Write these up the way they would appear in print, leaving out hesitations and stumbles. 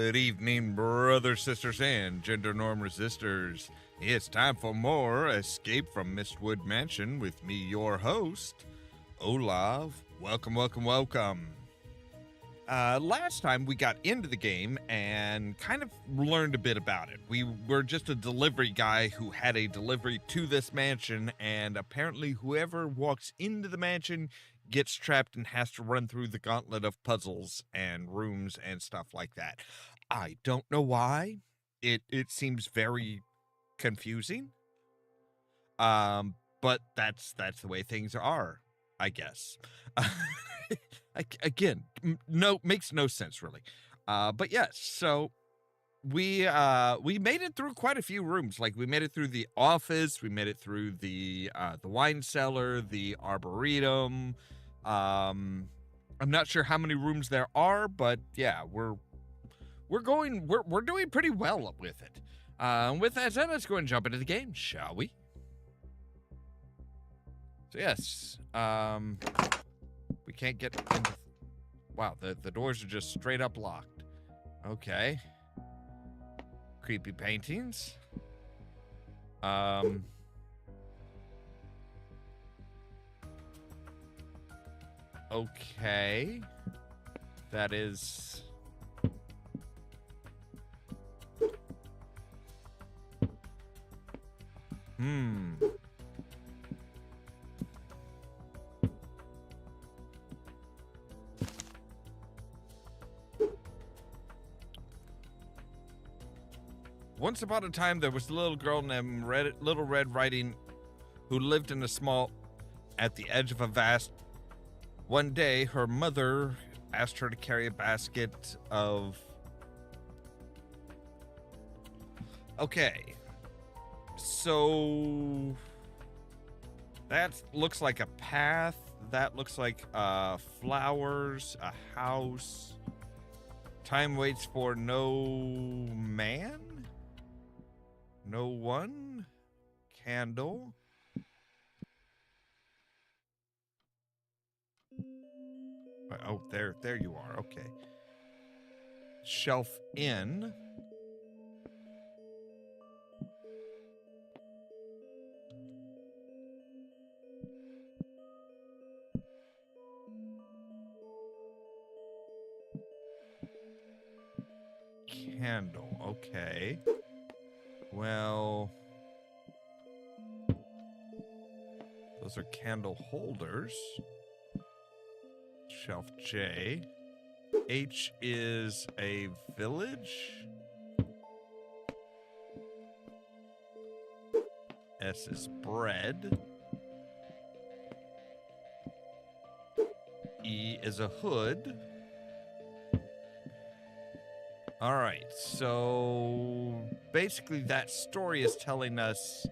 Good evening, brothers, sisters, and gender norm resistors. It's time for more Escape from Mystwood Mansion with me, your host, Ollamh. Welcome, welcome, welcome. Last time we got into the game and kind of learned a bit about it. We were just a delivery guy who had a delivery to this mansion, and apparently whoever walks into the mansion gets trapped and has to run through the gauntlet of puzzles and rooms and stuff like that. I don't know why. It seems very confusing. But that's the way things are, I guess. Again, makes no sense really. But yes, so we made it through quite a few rooms. Like we made it through the office, we made it through the wine cellar, the arboretum. I'm not sure how many rooms there are, but yeah, we're doing pretty well with it. With that said, let's go and jump into the game, shall we? So yes, we can't get into. Wow, the doors are just straight up locked. Okay. Creepy paintings. Okay. That is. Once upon a time, there was a little girl named Little Red Riding who lived in a small, at the edge of a vast. One day, her mother asked her to carry a basket of. Okay. So. That looks like a path. That looks like flowers, a house. Time waits for no man? No one? Candle? Oh, there you are. Okay. Shelf in. Candle. Okay. Well, those are candle holders. Shelf J. H is a village. S is bread. E is a hood. All right, so basically that story is telling us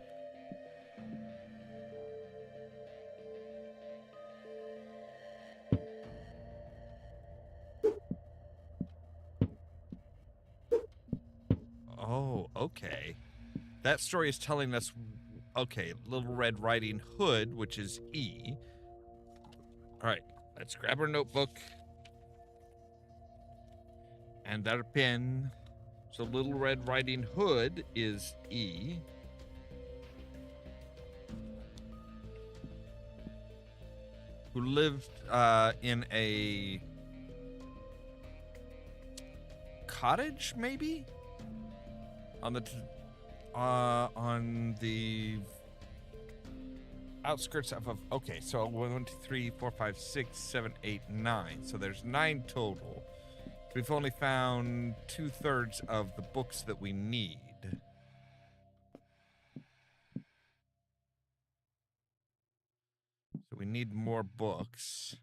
oh, okay. That story is telling us, okay, Little Red Riding Hood, which is E. All right, let's grab our notebook and our pen. So Little Red Riding Hood is E. Who lived in a cottage, maybe? On the outskirts of okay, so 1, 2, 3, 4, 5, 6, 7, 8, 9. So there's 9 total. We've only found 2/3 of the books that we need. So we need more books.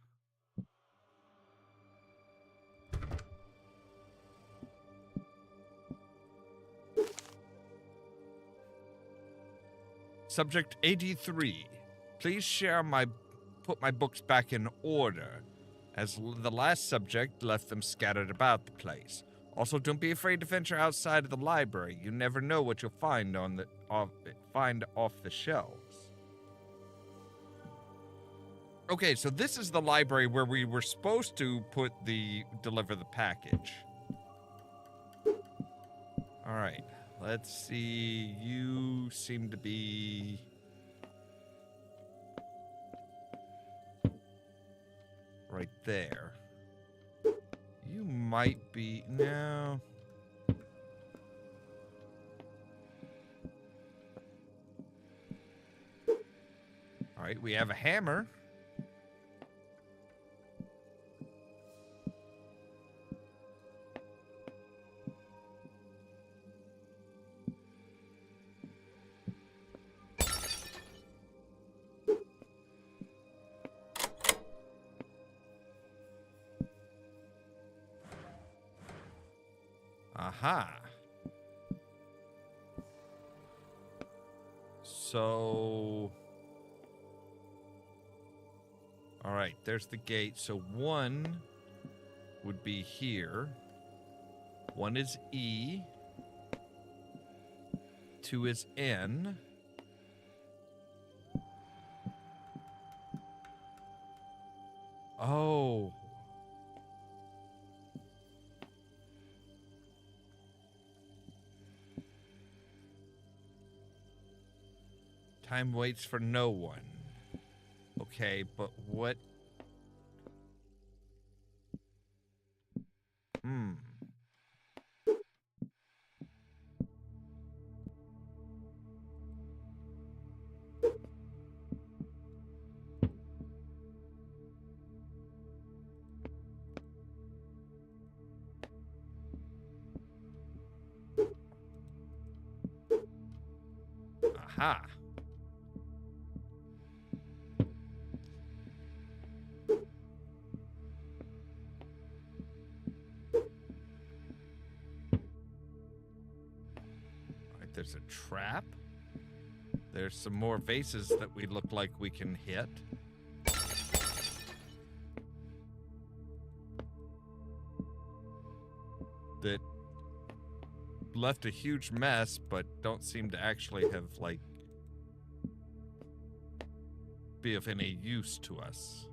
Subject 83. Please put my books back in order, as the last subject left them scattered about the place. Also, don't be afraid to venture outside of the library. You never know what you'll find off the shelves. Okay, so this is the library where we were supposed to deliver the package. All right. Let's see. You seem to be right there. You might be... No. All right, we have a hammer. Aha. So... All right, there's the gate. So 1 would be here. 1 is E. 2 is N. Oh. Time waits for no one. Okay, but what? Aha. Alright, there's a trap. There's some more vases that we look like we can hit. That left a huge mess, but don't seem to actually have, like, be of any use to us.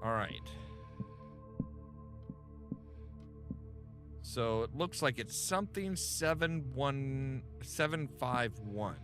All right. So it looks like it's something 71751.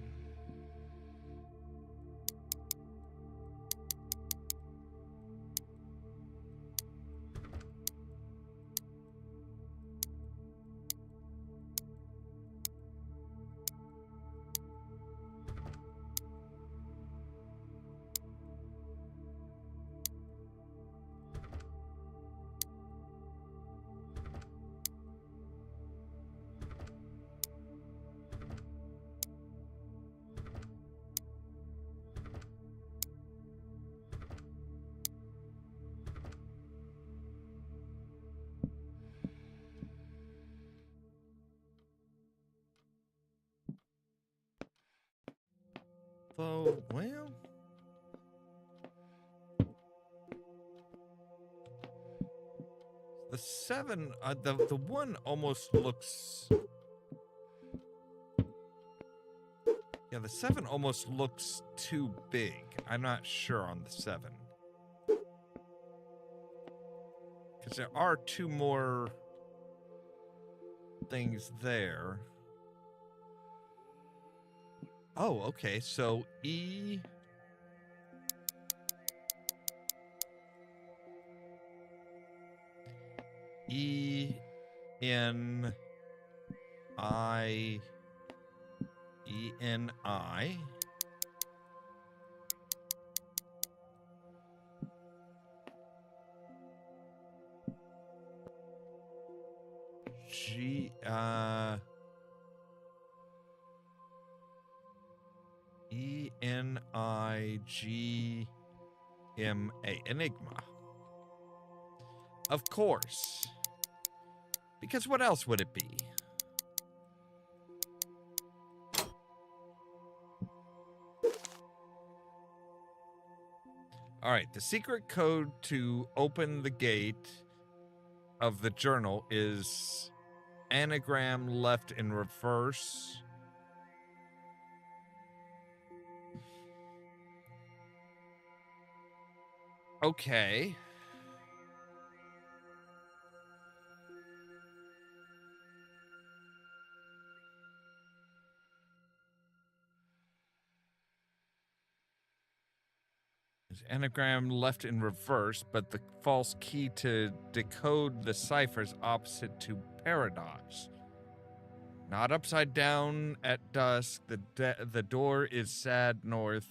Though, well, the 7, the 1 almost looks. Yeah, the 7 almost looks too big. I'm not sure on the 7. Because there are 2 more things there. Oh, okay, so E... E-N-I... E-N-I... G... E-N-I-G-M-A. Enigma. Of course. Because what else would it be? All right, the secret code to open the gate of the journal is anagram left in reverse. Okay. There's anagram left in reverse, but the false key to decode the cipher is opposite to paradox. Not upside down at dusk. The door is sad north.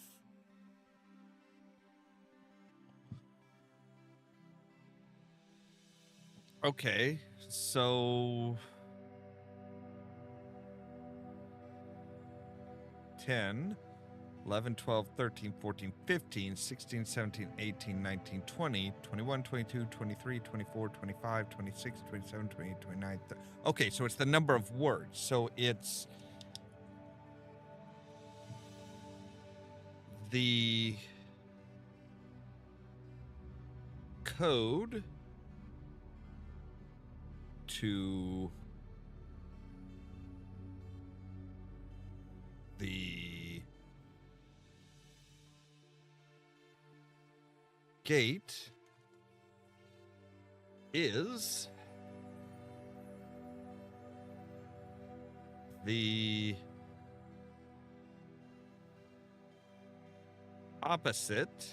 Okay, so 10, 11, 12, 13, 14, 15, 16, 17, 18, 19, 20, 21, 22, 23, 24, 25, 26, 27, 28, 29, 30. Okay, so it's the number of words. So it's the code to the gate is the opposite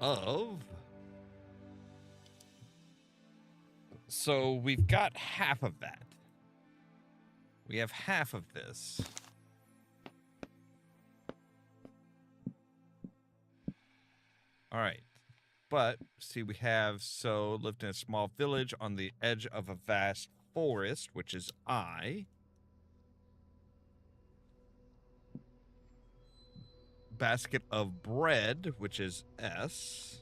of. So we've got half of that. We have half of this. All right. But, see, we have, so, lived in a small village on the edge of a vast forest, which is I. Basket of bread, which is S.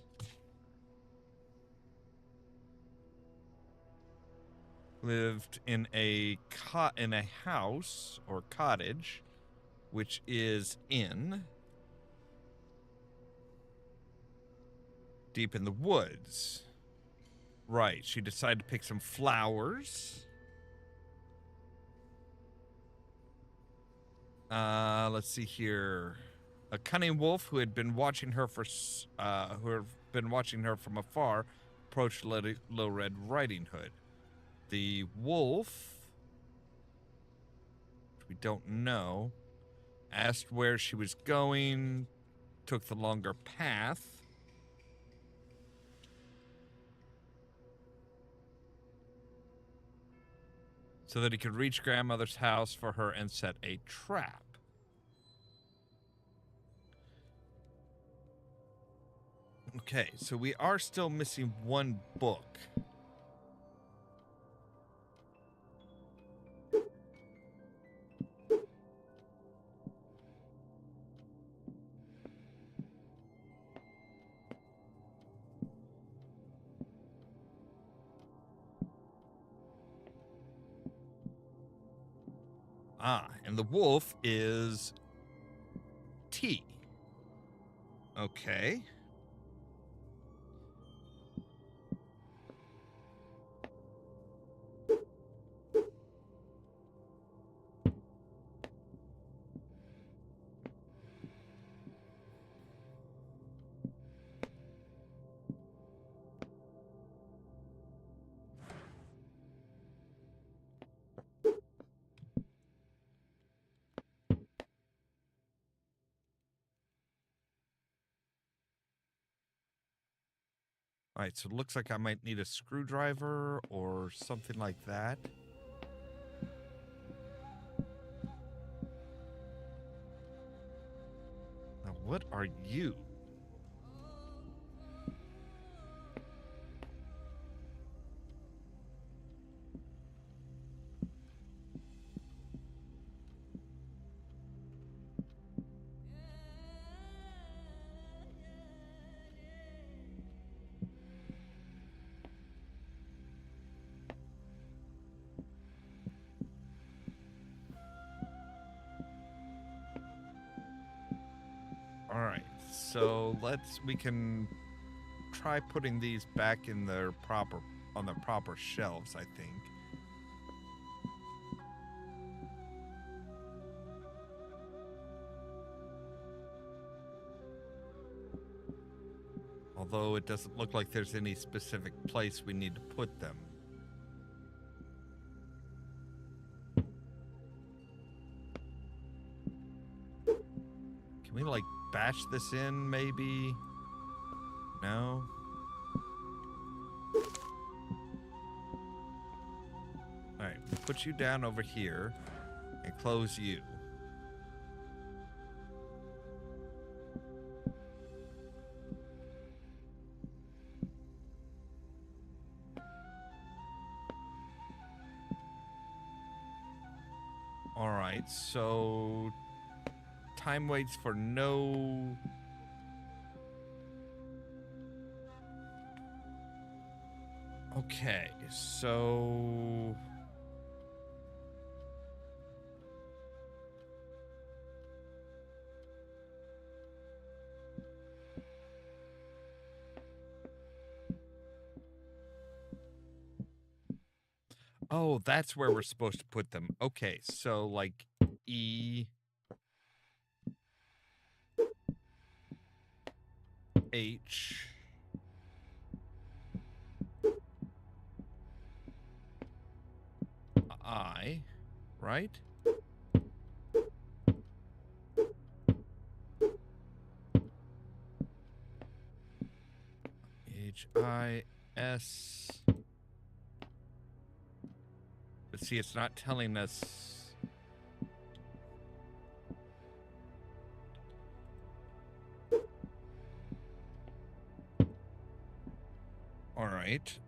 Lived in a house or cottage, which is in. Deep in the woods. Right, she decided to pick some flowers. Let's see here. A cunning wolf who had been watching her from afar approached Little Red Riding Hood. The wolf, which we don't know, asked where she was going, took the longer path. So that he could reach grandmother's house for her and set a trap. Okay, so we are still missing one book. And the wolf is T. Okay. All right, so it looks like I might need a screwdriver or something like that. Now, what are you? All right, so we can try putting these back in their on their proper shelves, I think. Although it doesn't look like there's any specific place we need to put them. we, like, bash this in, maybe? No? Alright, put you down over here and close you. Alright, so time waits for no... Okay, so... Oh, that's where we're supposed to put them. Okay, so like E... H... I, right? H-I-S... But see, it's not telling us... Alright,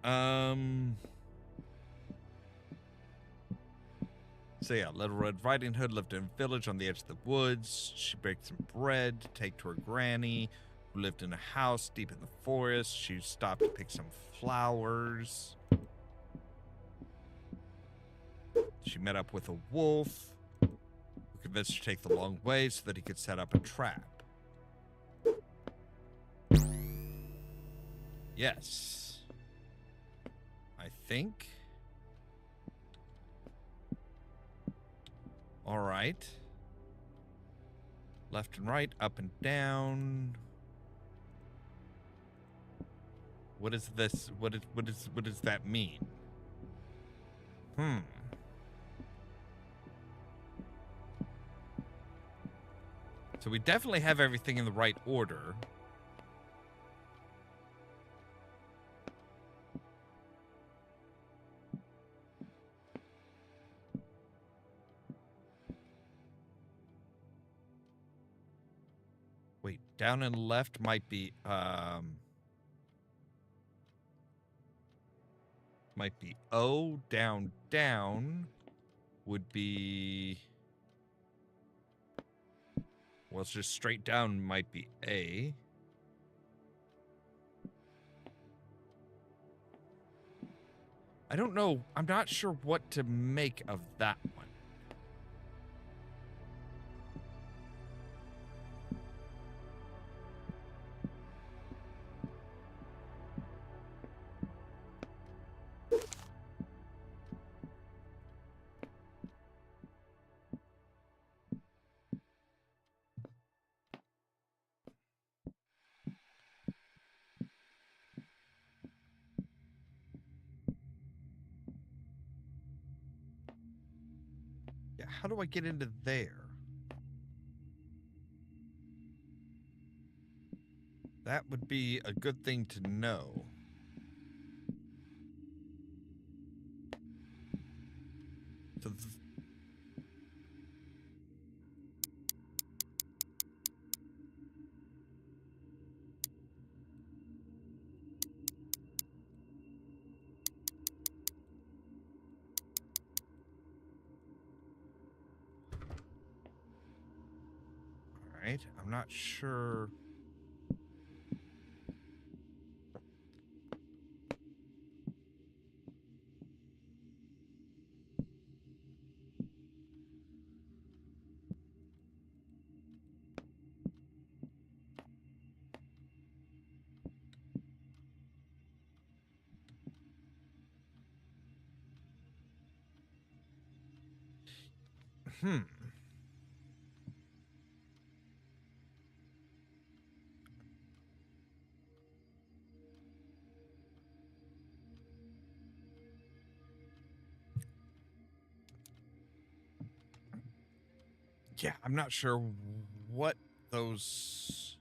So yeah, Little Red Riding Hood lived in a village on the edge of the woods. She baked some bread to take to her granny, who lived in a house deep in the forest. She stopped to pick some flowers. She met up with a wolf, who convinced her to take the long way so that he could set up a trap. Yes. I think. All right. Left and right, up and down. What is this? What does that mean? So we definitely have everything in the right order. Wait, down and left might be O, down, down would be, well, it's just straight down might be A. I don't know. I'm not sure what to make of that one. Yeah, how do I get into there? That would be a good thing to know. So all right, I'm not sure. Yeah, I'm not sure what those...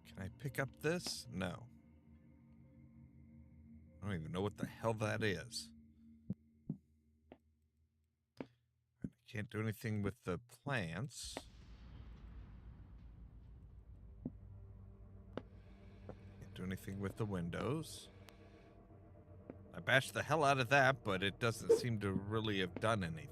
Can I pick up this? No. I don't even know what the hell that is. I can't do anything with the plants. Can't do anything with the windows. I bashed the hell out of that, but it doesn't seem to really have done anything.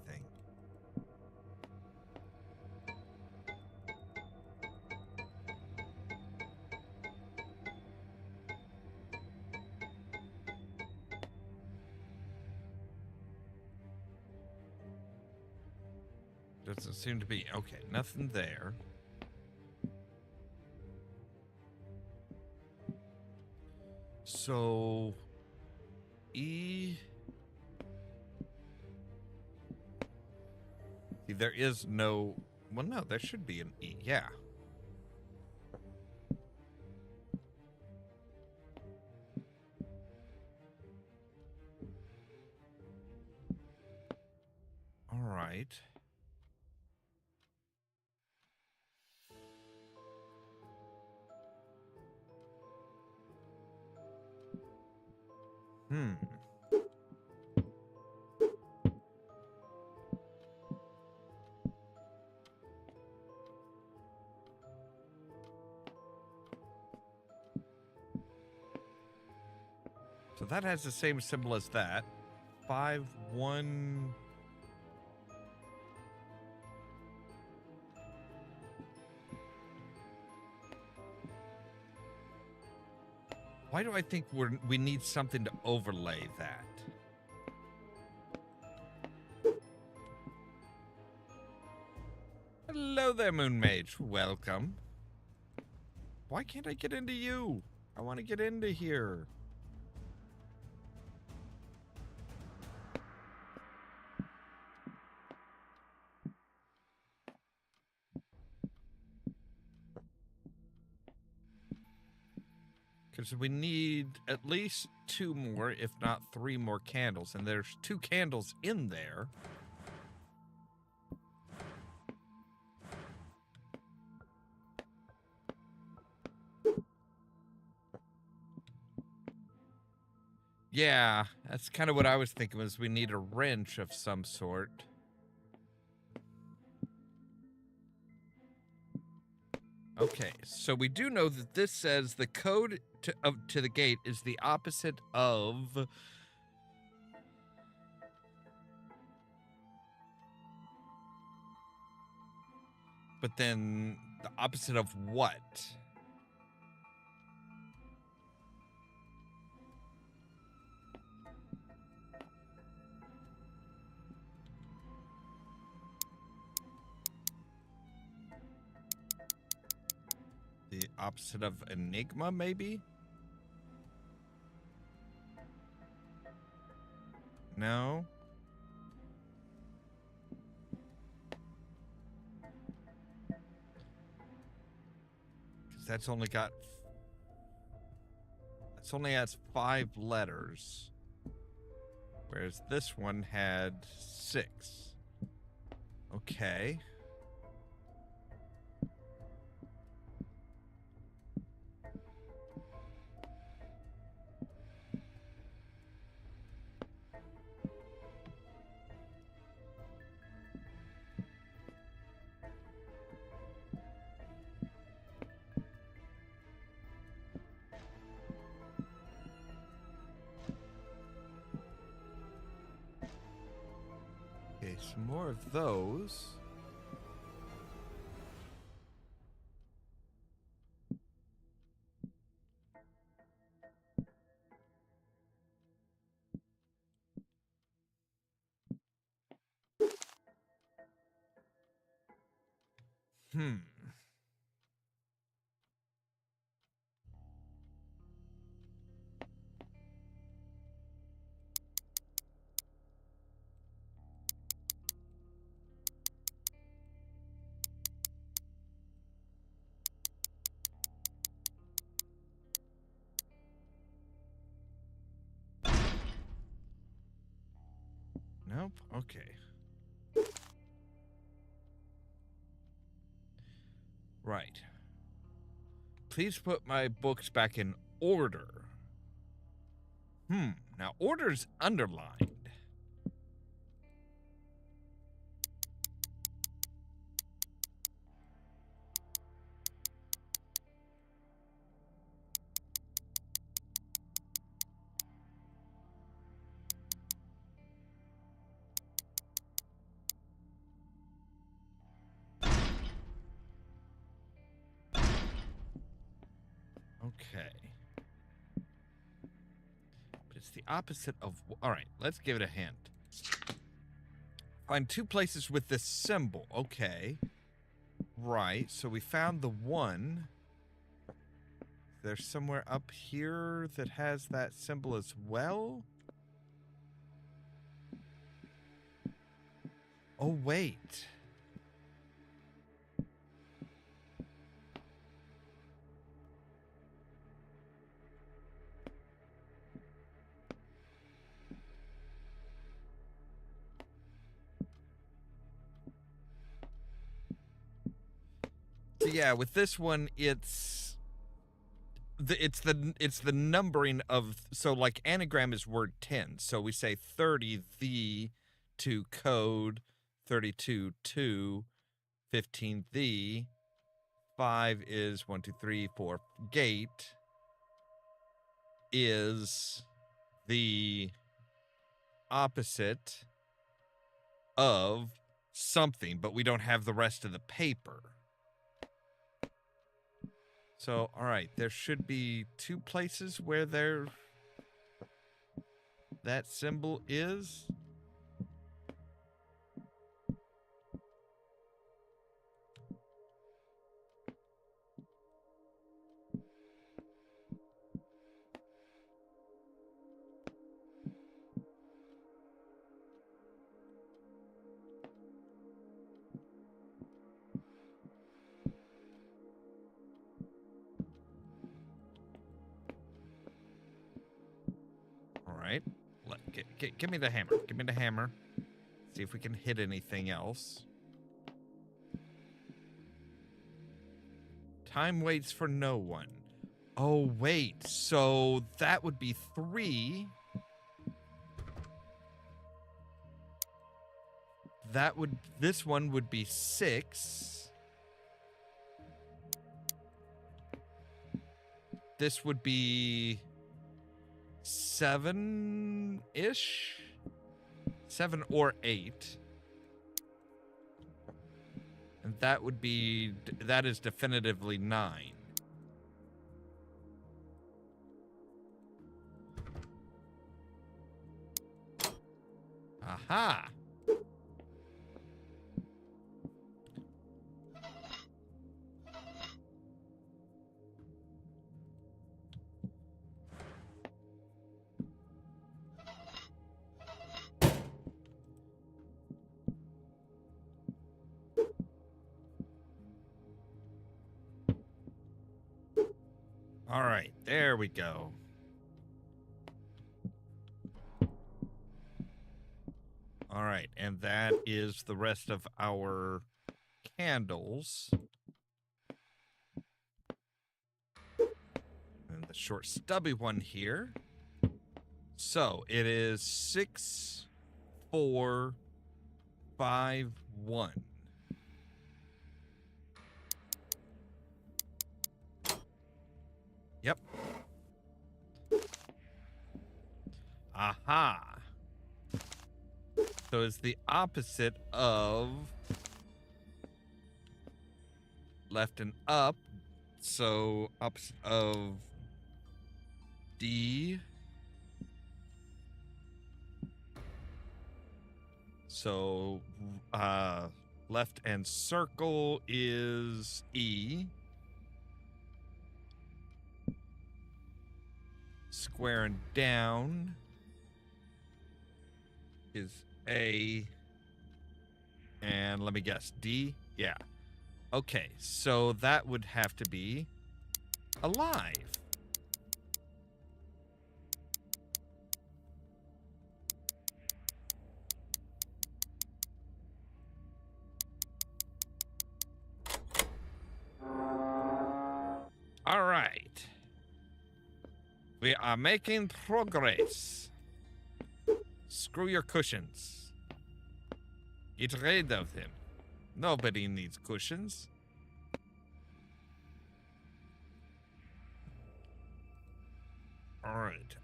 Doesn't seem to be. Okay, nothing there. So, E... There is no... Well, no, there should be an E. Yeah. All right. So that has the same symbol as that. 5, 1... Why do I think we need something to overlay that? Hello there, Moon Mage. Welcome. Why can't I get into you? I want to get into here. Because we need at least 2 more, if not 3 more candles. And there's 2 candles in there. Yeah, that's kind of what I was thinking, was we need a wrench of some sort. Okay, so we do know that this says the code to the gate is the opposite of... But then the opposite of what? The opposite of enigma, maybe? No? Because that's only got... That's only has 5 letters. Whereas this one had 6. Okay. Okay, some more of those. Hmm. Nope. Okay. Right. Please put my books back in order. Now order's underlined. Okay. But it's the opposite of... All right, let's give it a hint. Find two places with this symbol. Okay. Right, so we found the one. There's somewhere up here that has that symbol as well? Oh, wait. So yeah, with this one, it's the numbering of, so like anagram is word 10. So we say 30 the to code, 32 to 15 the, 5 is 1 2 3 4 gate is the opposite of something, but we don't have the rest of the paper. So, all right, there should be two places where that symbol is. All right, give me the hammer. Give me the hammer. See if we can hit anything else. Time waits for no one. Oh, wait. So that would be 3. This one would be 6. This would be 7-ish? 7 or 8. And that is definitively 9. Aha! All right, there we go. All right, and that is the rest of our candles. And the short stubby one here. So it is 6, 4, 5, 1. Yep. Aha. So it's the opposite of left and up. So opposite of D. So left and circle is E. Square and down is A. And let me guess, D? Yeah. Okay, so that would have to be alive. We are making progress. Screw your cushions. Get rid of them. Nobody needs cushions. Alright,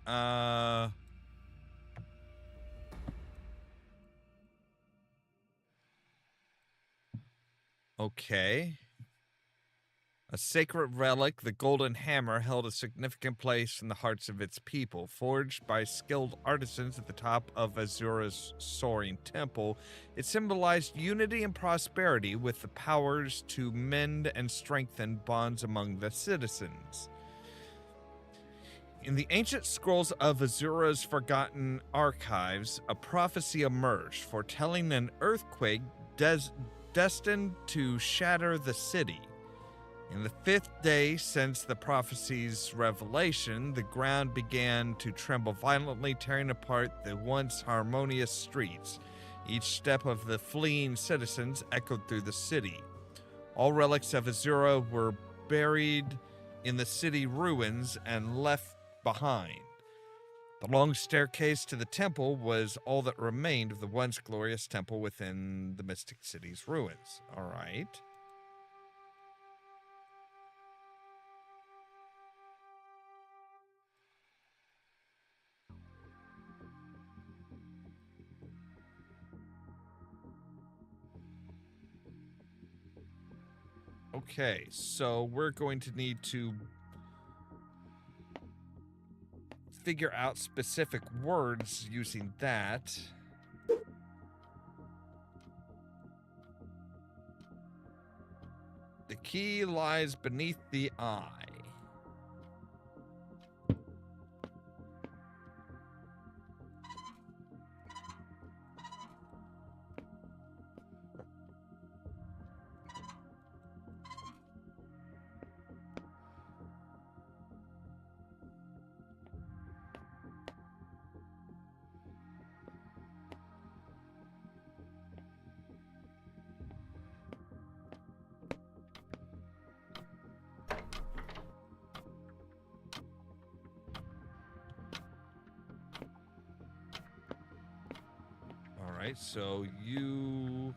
okay. A sacred relic, the golden hammer, held a significant place in the hearts of its people. Forged by skilled artisans at the top of Azura's soaring temple, it symbolized unity and prosperity with the powers to mend and strengthen bonds among the citizens. In the ancient scrolls of Azura's forgotten archives, a prophecy emerged, foretelling an earthquake destined to shatter the city. In the 5th day since the prophecy's revelation, the ground began to tremble violently, tearing apart the once harmonious streets. Each step of the fleeing citizens echoed through the city. All relics of Azura were buried in the city ruins and left behind. The long staircase to the temple was all that remained of the once glorious temple within the Mystic City's ruins. All right. Okay, so we're going to need to figure out specific words using that. The key lies beneath the eye. Alright, so you...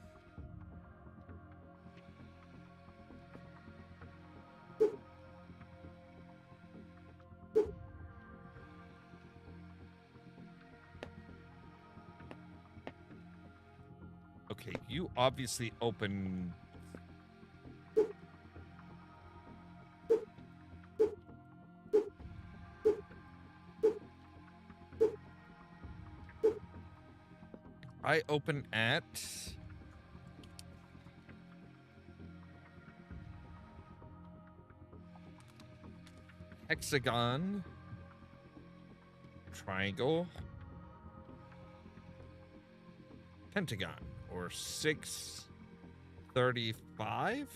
Okay, you obviously open... I open at... hexagon, triangle, pentagon, or 635.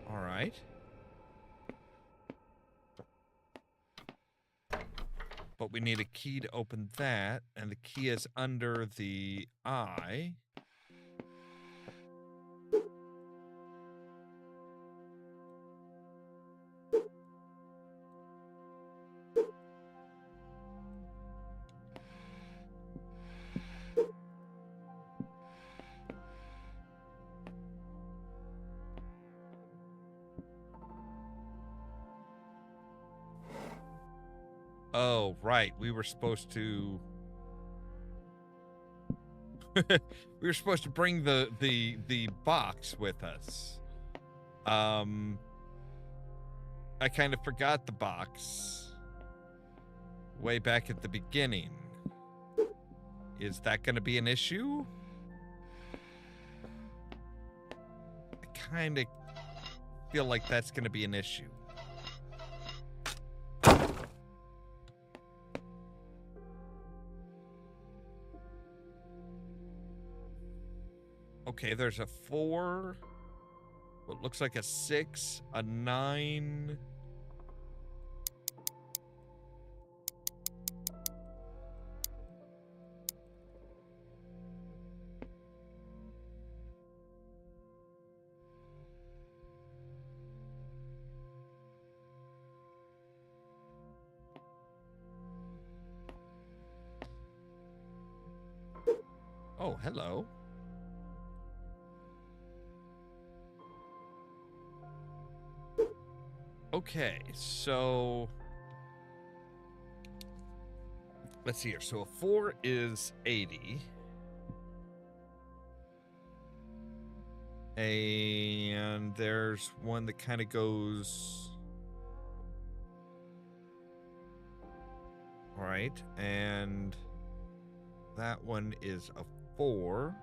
All right. But we need a key to open that, and the key is under the eye. Oh, right. We were supposed to... we were supposed to bring the box with us. I kind of forgot the box way back at the beginning. Is that going to be an issue? I kind of feel like that's going to be an issue. Okay, there's a 4, what looks like a 6, a 9. Oh, hello. Okay, so let's see here. So a 4 is 80. And there's one that kind of goes... All right, and that one is a 4.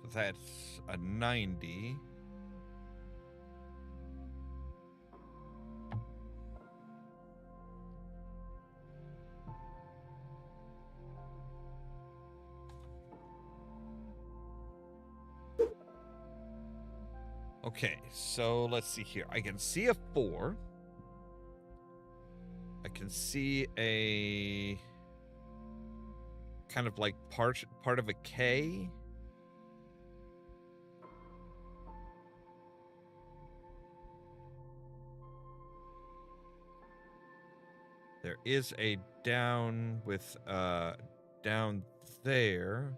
So that's a 90. Okay, so let's see here. I can see a 4. I can see a kind of like part of a K. There is a down with down there.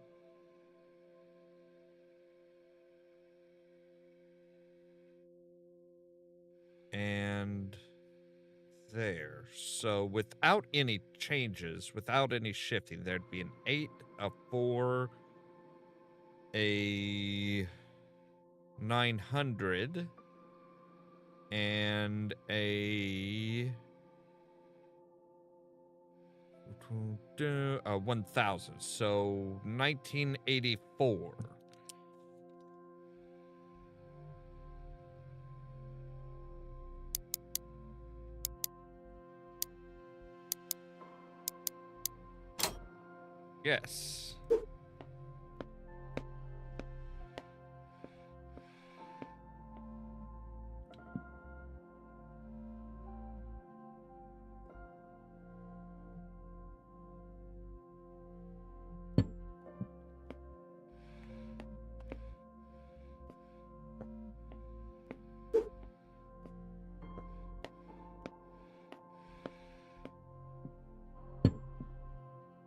And there. So without any changes, without any shifting, there'd be an 8, a 4, a 900, and a 1000. So 1984. Yes.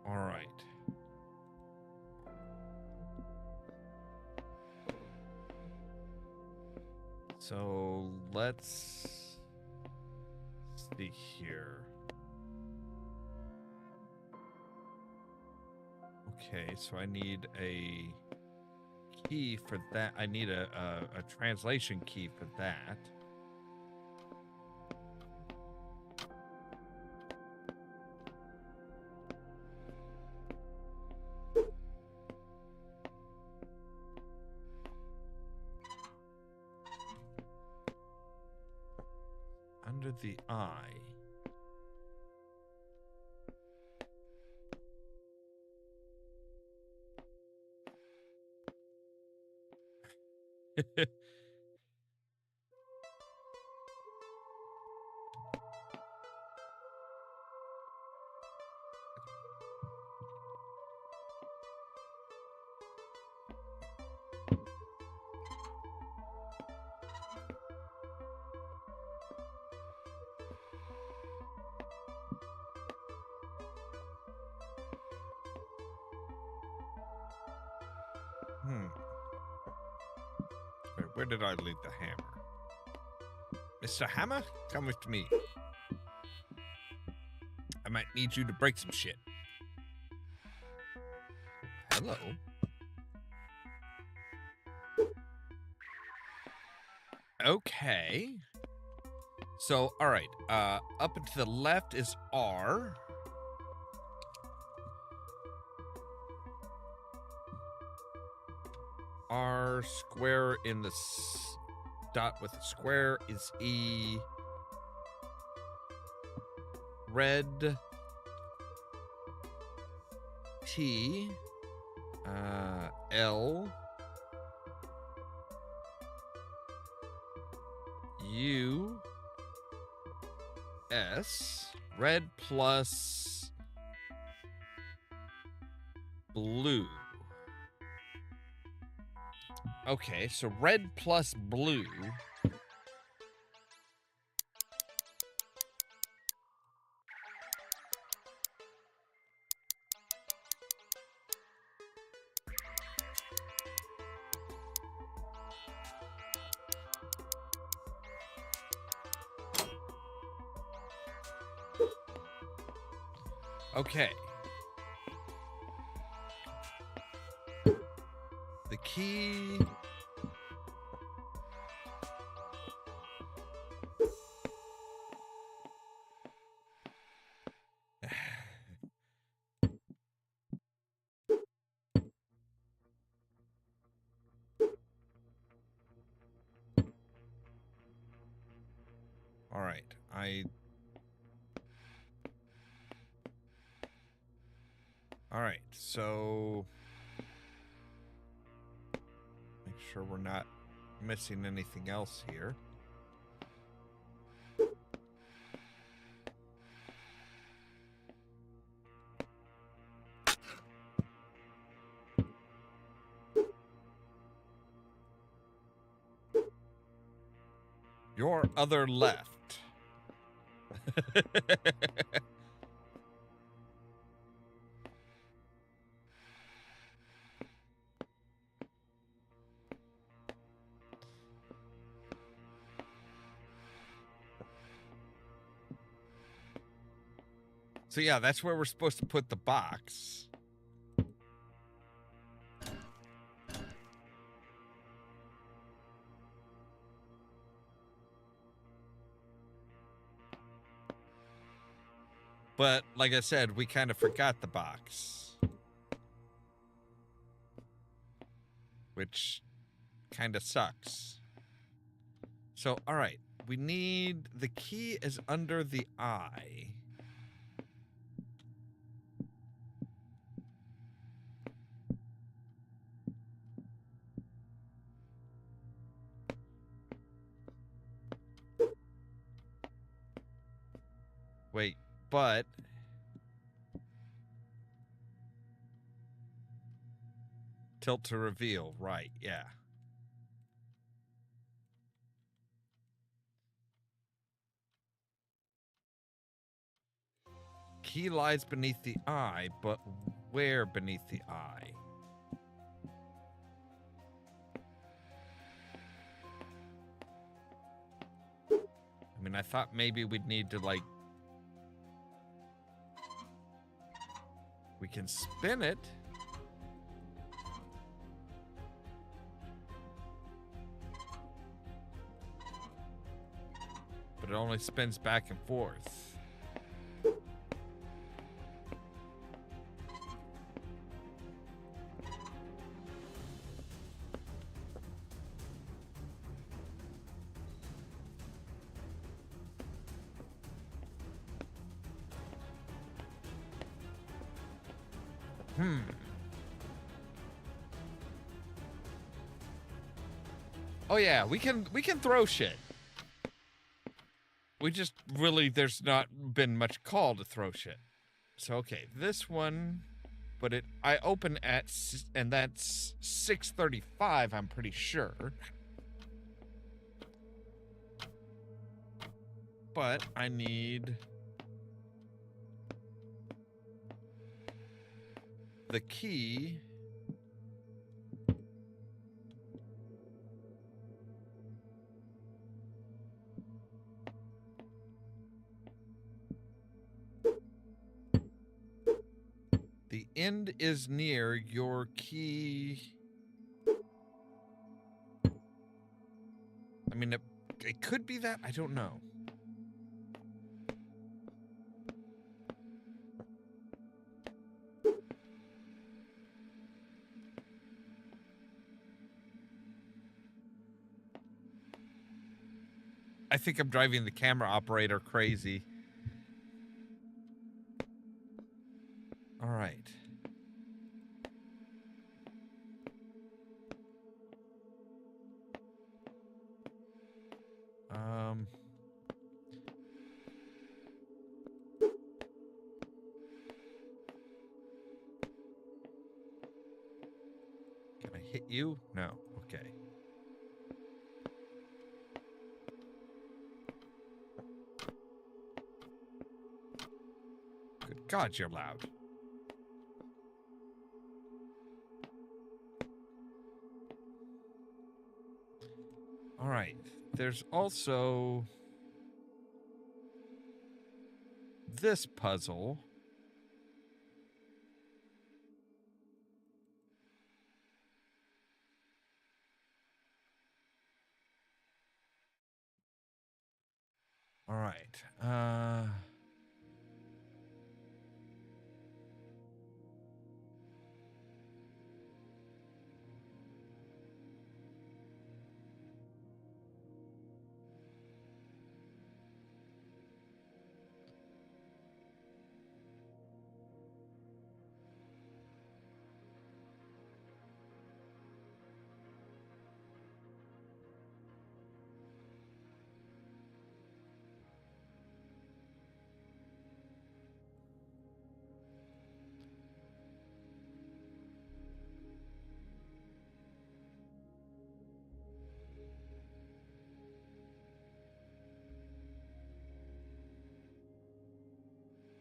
All right. So let's see here. Okay, so I need a key for that. I need a translation key for that. Under the eye. Wait, where did I leave the hammer? Mr. Hammer, come with me. I might need you to break some shit. Hello. Okay. So, all right. Up and to the left is R. R, square in the dot with a square is E. Red. T. L. U. S. Red plus blue. Okay, so red plus blue. Okay. The key... All right, All right, so... Make sure we're not missing anything else here. Your other left. So yeah, that's where we're supposed to put the box. But like I said, we kind of forgot the box. Which kind of sucks. So, all right, we need... The key is under the eye. Wait, but... Tilt to reveal, right, yeah. Key lies beneath the eye, but where beneath the eye? I mean, I thought maybe we'd need to, like... We can spin it. But it only spins back and forth. Oh yeah, we can throw shit. We just really, there's not been much call to throw shit. So okay, this one, but I open at, and that's 6:35, I'm pretty sure. But I need the key. The end is near your key. I mean, it could be that. I don't know. I think I'm driving the camera operator crazy. All right. hit you? No. Okay. Good God, you're loud. All right. There's also this puzzle. All right.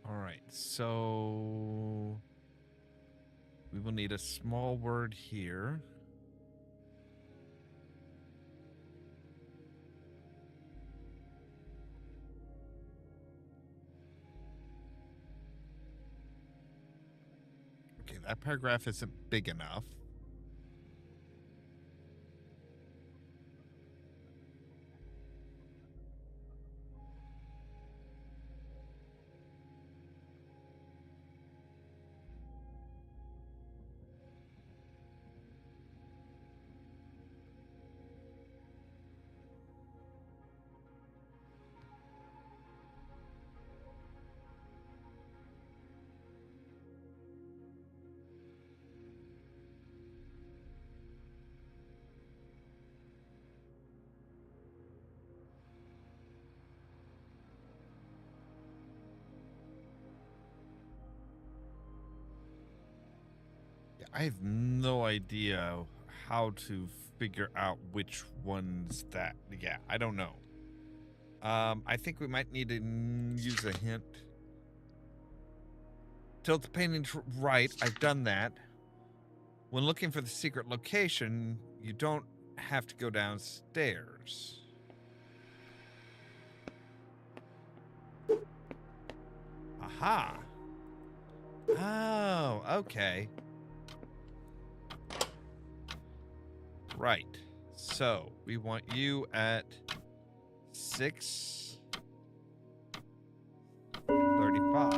All right. So we will need a small word here. Okay, that paragraph isn't big enough. Yeah, I have no idea how to figure out which one's that. Yeah, I don't know. I think we might need to use a hint. Tilt the painting right. I've done that. When looking for the secret location, you don't have to go downstairs. Aha. Oh, okay. Right. So, we want you at 6:35.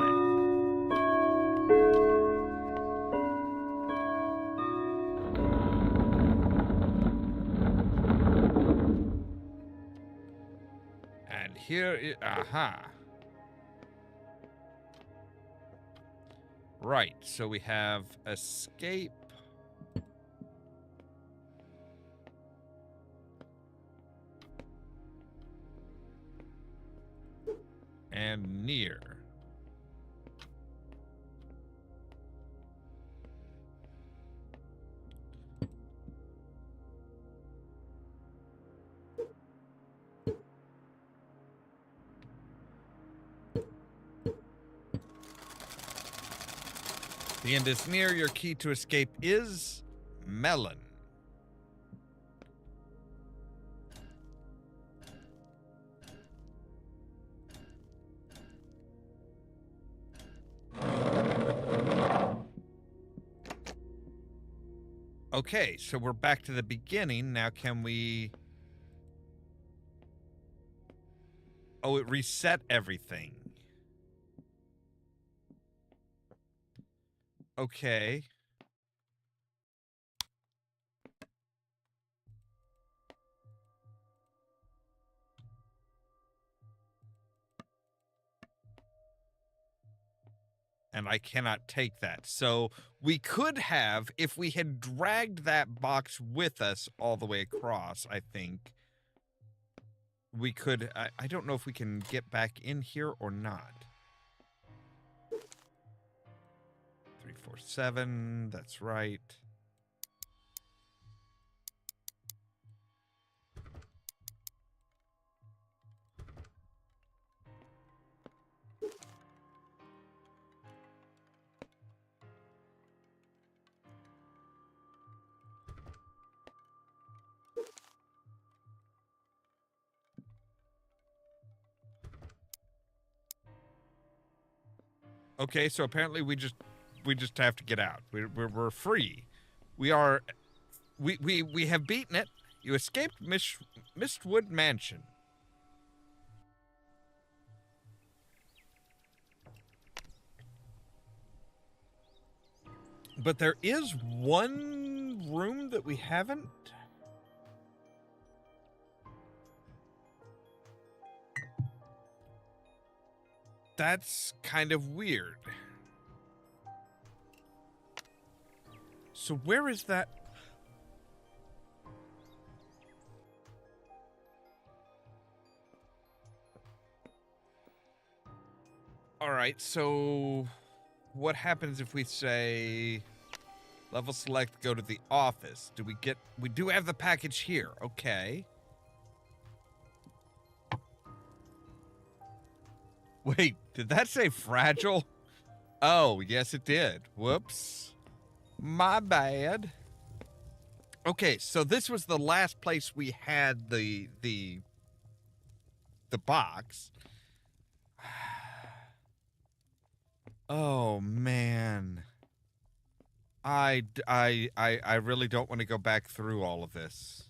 And here is, aha. Right, so we have escape. And near. The end is near. Your key to escape is melon. Okay, so we're back to the beginning. Now can we... Oh, it reset everything. Okay. And I cannot take that. So we could have, if we had dragged that box with us all the way across, I think, we could... I don't know if we can get back in here or not. 347, that's right. Okay, so apparently we just have to get out. We're free. We are we have beaten it. You escaped Mystwood Mansion. But there is one room that we haven't. That's kind of weird. So where is that? All right, so what happens if we say level select, go to the office? We do have the package here. Okay. Wait, did that say fragile? Oh, yes it did. Whoops. My bad. Okay, so this was the last place we had the box. Oh man. I really don't want to go back through all of this.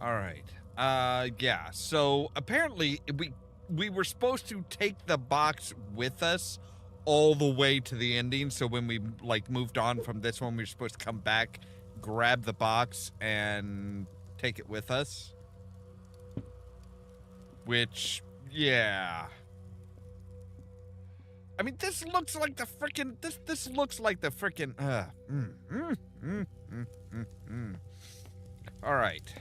All right. Yeah. So apparently we were supposed to take the box with us all the way to the ending. So when we like moved on from this one, we were supposed to come back, grab the box, and take it with us. Which, yeah. I mean, this looks like the freaking. This looks like the freaking. All right.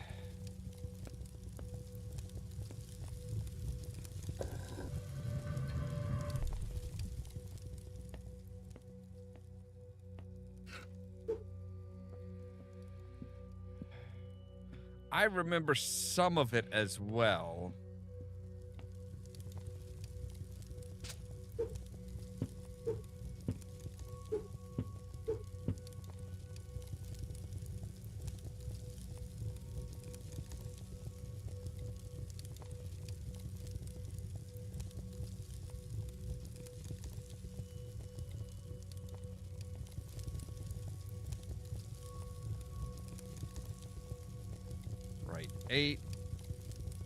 I remember some of it as well. Right, 8.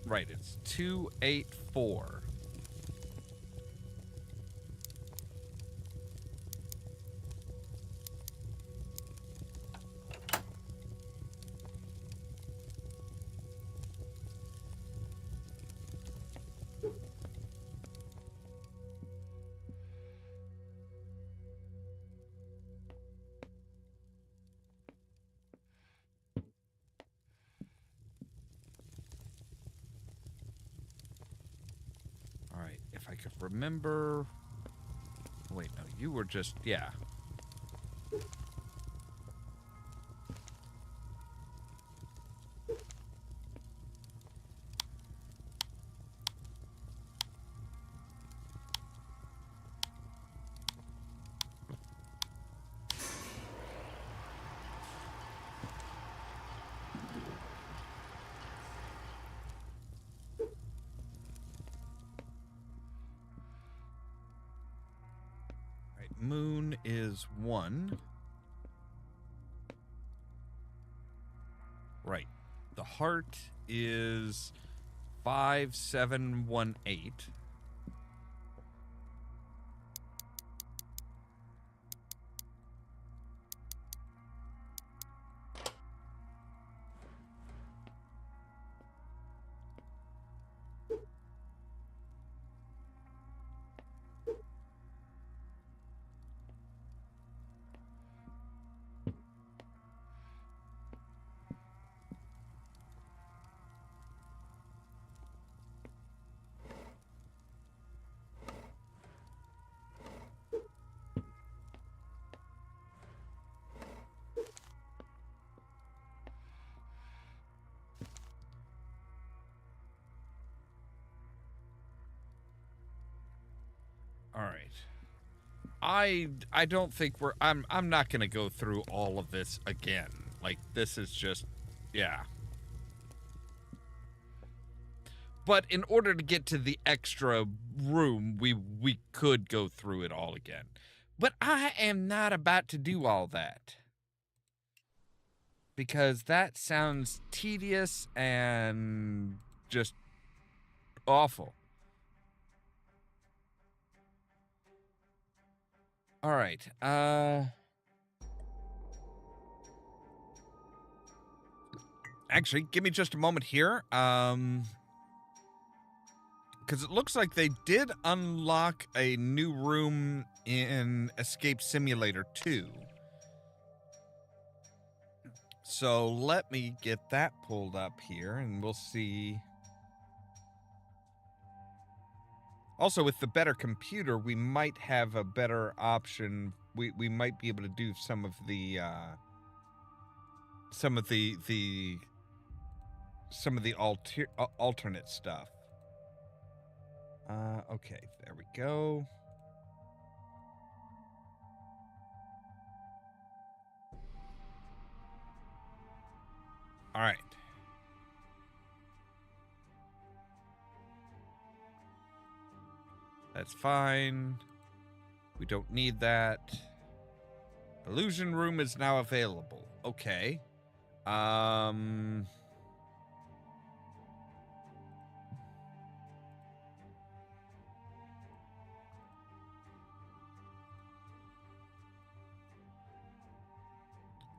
Right, it's 284. All right, if I could remember. Wait, no, you were just, yeah. Moon is 1. Right. The heart is 5718. I don't think I'm not gonna go through all of this again. Like, this is just, yeah. But in order to get to the extra room, we could go through it all again. But I am not about to do all that. Because that sounds tedious and just awful. All right. Actually, give me just a moment here. Because it looks like they did unlock a new room in Escape Simulator 2. So let me get that pulled up here, and we'll see. Also, with the better computer, we might have a better option. We might be able to do some of the alternate stuff. Okay, there we go. All right. That's fine. We don't need that. Illusion room is now available. Okay. All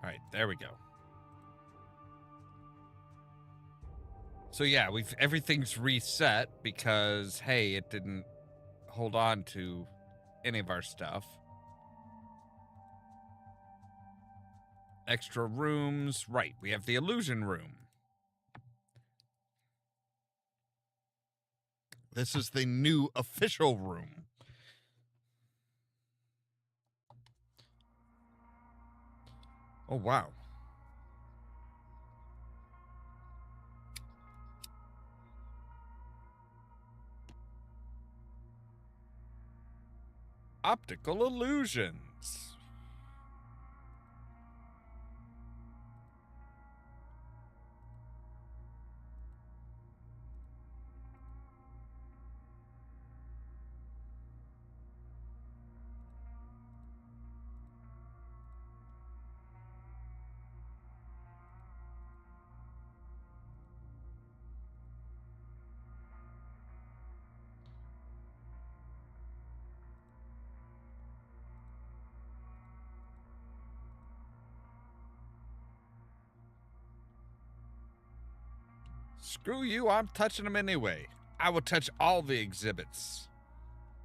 right, there we go. So yeah, everything's reset because hey, it didn't hold on to any of our stuff. Extra rooms, right? We have the illusion room. This is the new official room. Oh wow. Optical illusions. Screw you, I'm touching them anyway. I will touch all the exhibits.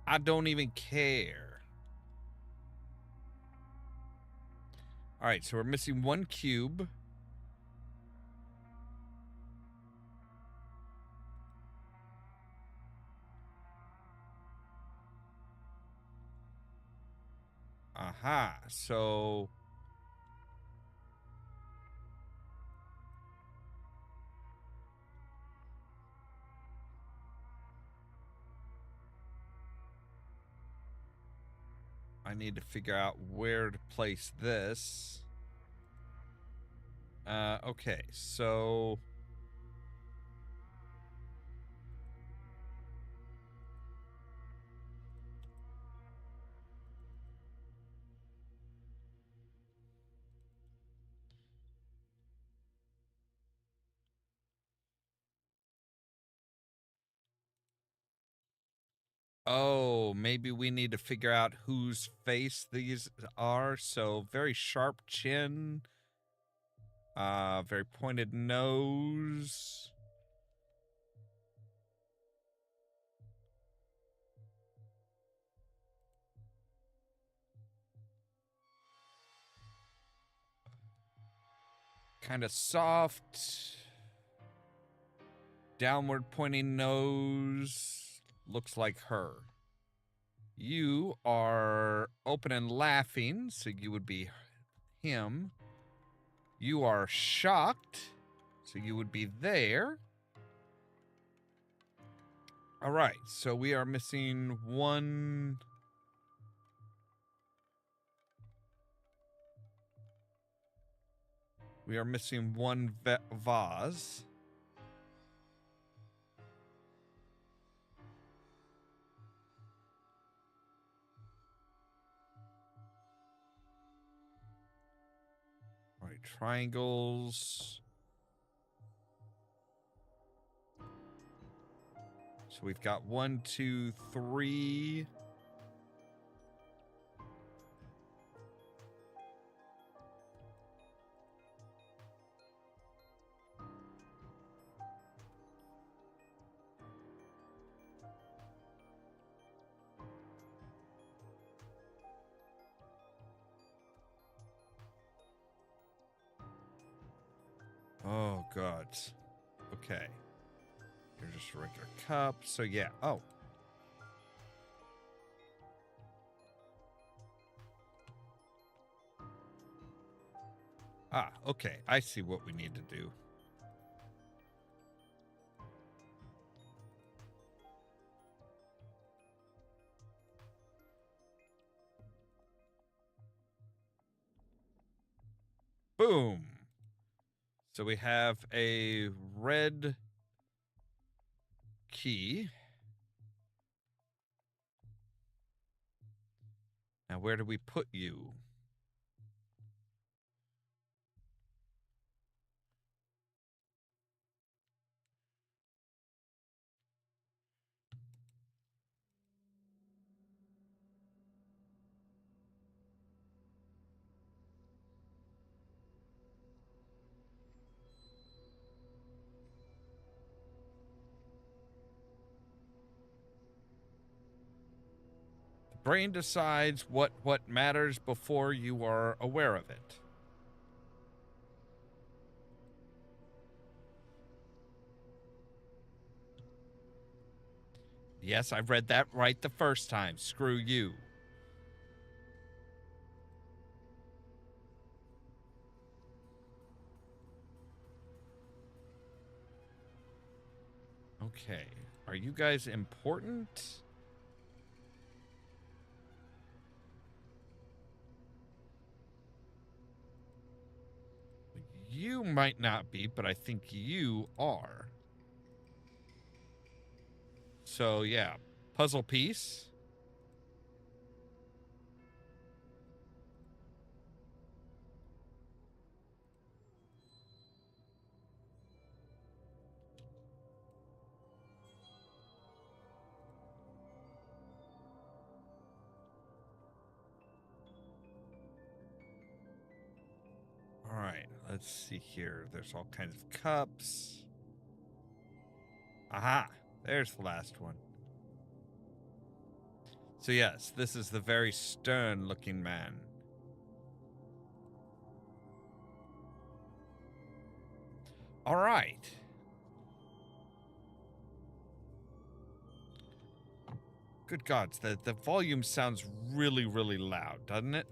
I don't even care. All right, so we're missing one cube. Aha, so... I need to figure out where to place this. Okay, so... Oh, maybe we need to figure out whose face these are. So, very sharp chin. Very pointed nose. Kind of soft. Downward pointing nose. Looks like her. You are open and laughing, so you would be him. You are shocked, so you would be there. All right, so we are missing one We are missing one vase. All right, triangles. So we've got 1, 2, 3. Oh, God. Okay. You're just a regular cup. So, yeah. Oh. Ah, okay. I see what we need to do. Boom. So we have a red key. Now, where do we put you? The brain decides what matters before you are aware of it. Yes, I read that right the first time. Screw you. Okay. Are you guys important? You might not be, but I think you are. So, yeah. Puzzle piece. All right, let's see here. There's all kinds of cups. Aha, there's the last one. So yes, this is the very stern-looking man. All right. Good gods, the volume sounds really, really loud, doesn't it?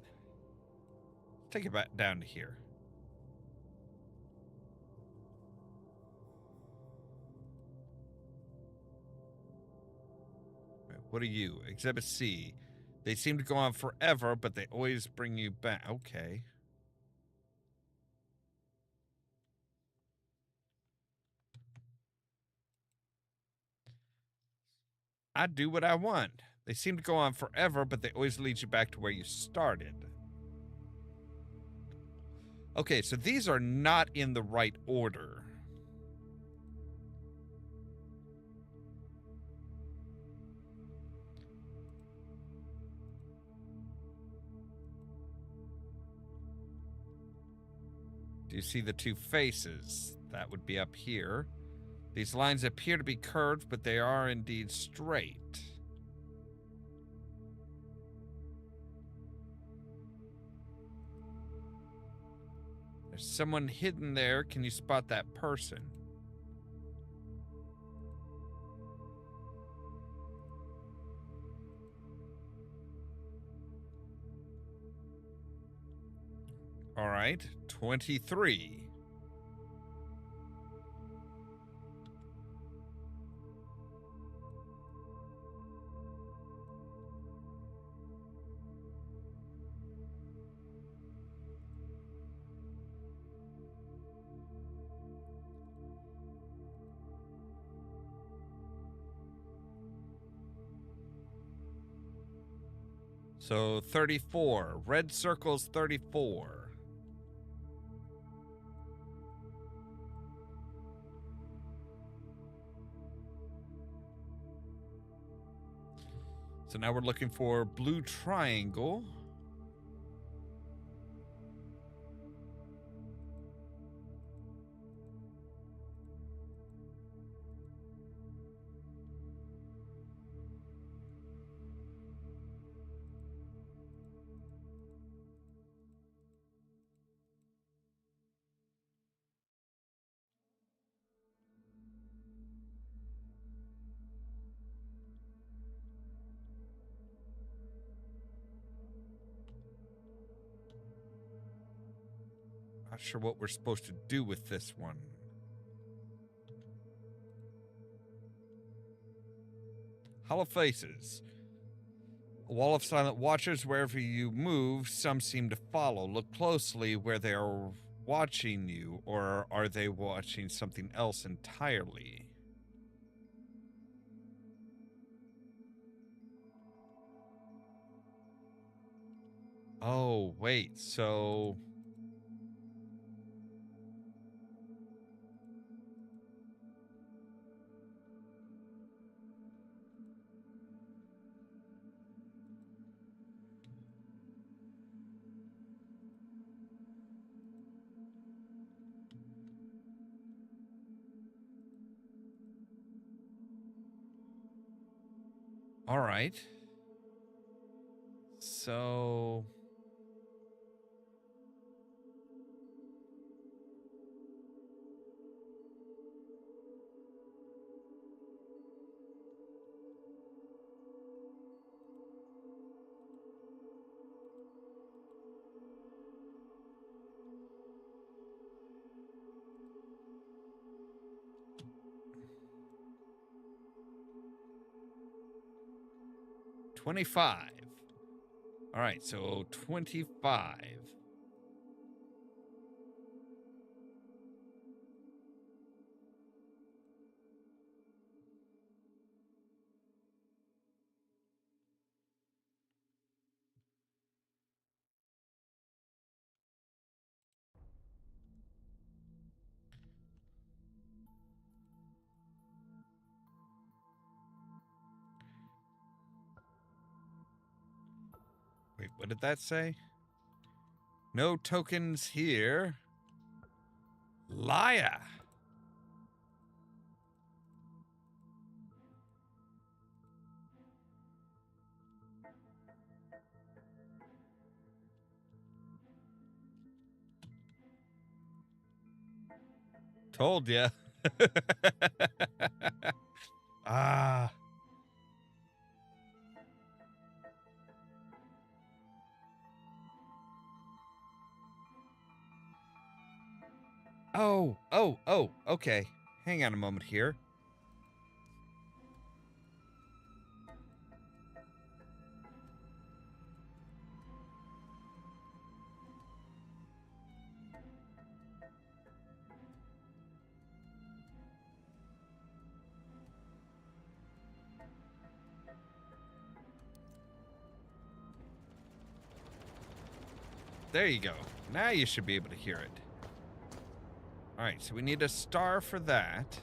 Take it back down to here. What are you? Exhibit C. They seem to go on forever, but they always bring you back. Okay. I do what I want. They seem to go on forever, but they always lead you back to where you started. Okay, so these are not in the right order. Do you see the two faces? That would be up here. These lines appear to be curved, but they are indeed straight. There's someone hidden there. Can you spot that person? All right, 23. So 34. Red circle's 34. So now we're looking for blue triangle. Not sure what we're supposed to do with this one. Hollow faces. A wall of silent watchers. Wherever you move, some seem to follow. Look closely where they are watching you, or are they watching something else entirely? Oh, wait, so... All right. So... $25. All right, so 25. Wait, what did that say? No tokens here. Liar. Told ya. Ah. Oh, okay. Hang on a moment here. There you go. Now you should be able to hear it. All right, so we need a star for that.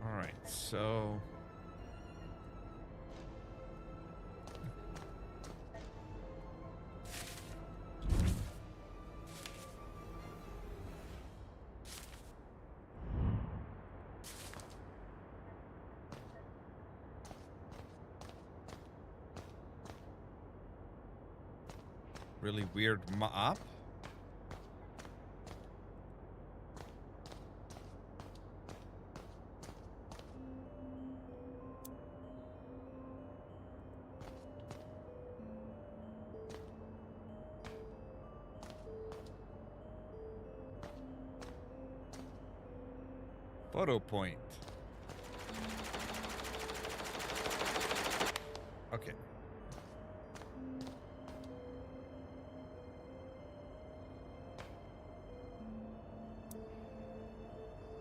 All right, so... really weird mop. Photo point. Okay.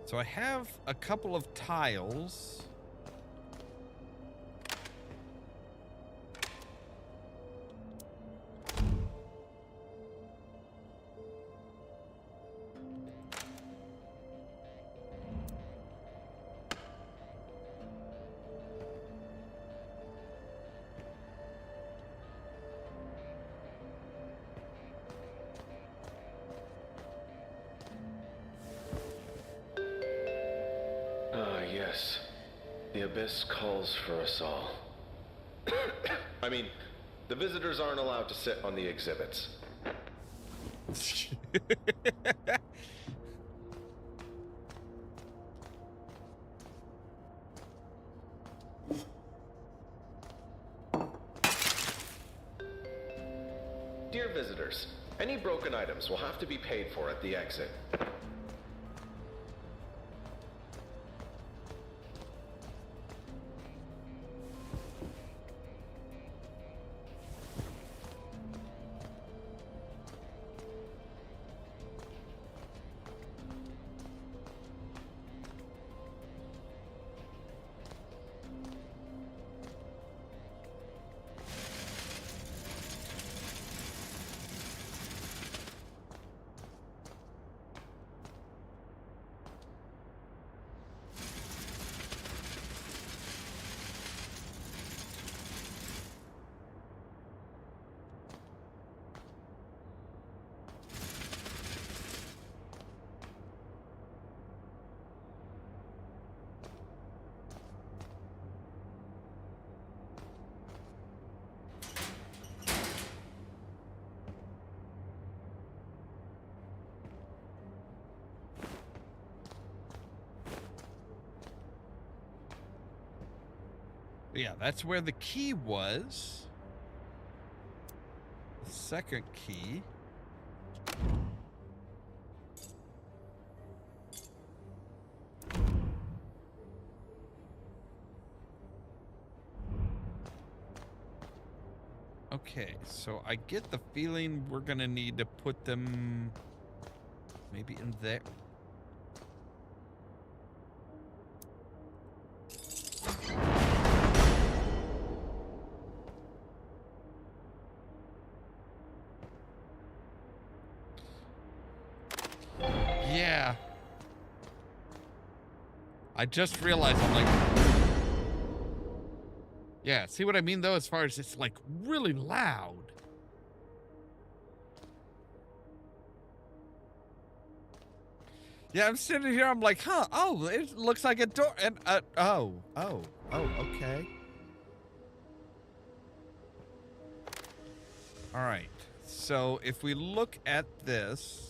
So I have a couple of tiles. Yes. The Abyss calls for us all. I mean, the visitors aren't allowed to sit on the exhibits. Dear visitors, any broken items will have to be paid for at the exit. Yeah, that's where the key was. The second key. Okay, so I get the feeling we're gonna need to put them maybe in there. Yeah. I just realized, I'm like... Yeah, see what I mean, though, as far as it's, like, really loud. Yeah, I'm sitting here, I'm like, huh, oh, it looks like a door, and, oh, okay. All right, so if we look at this...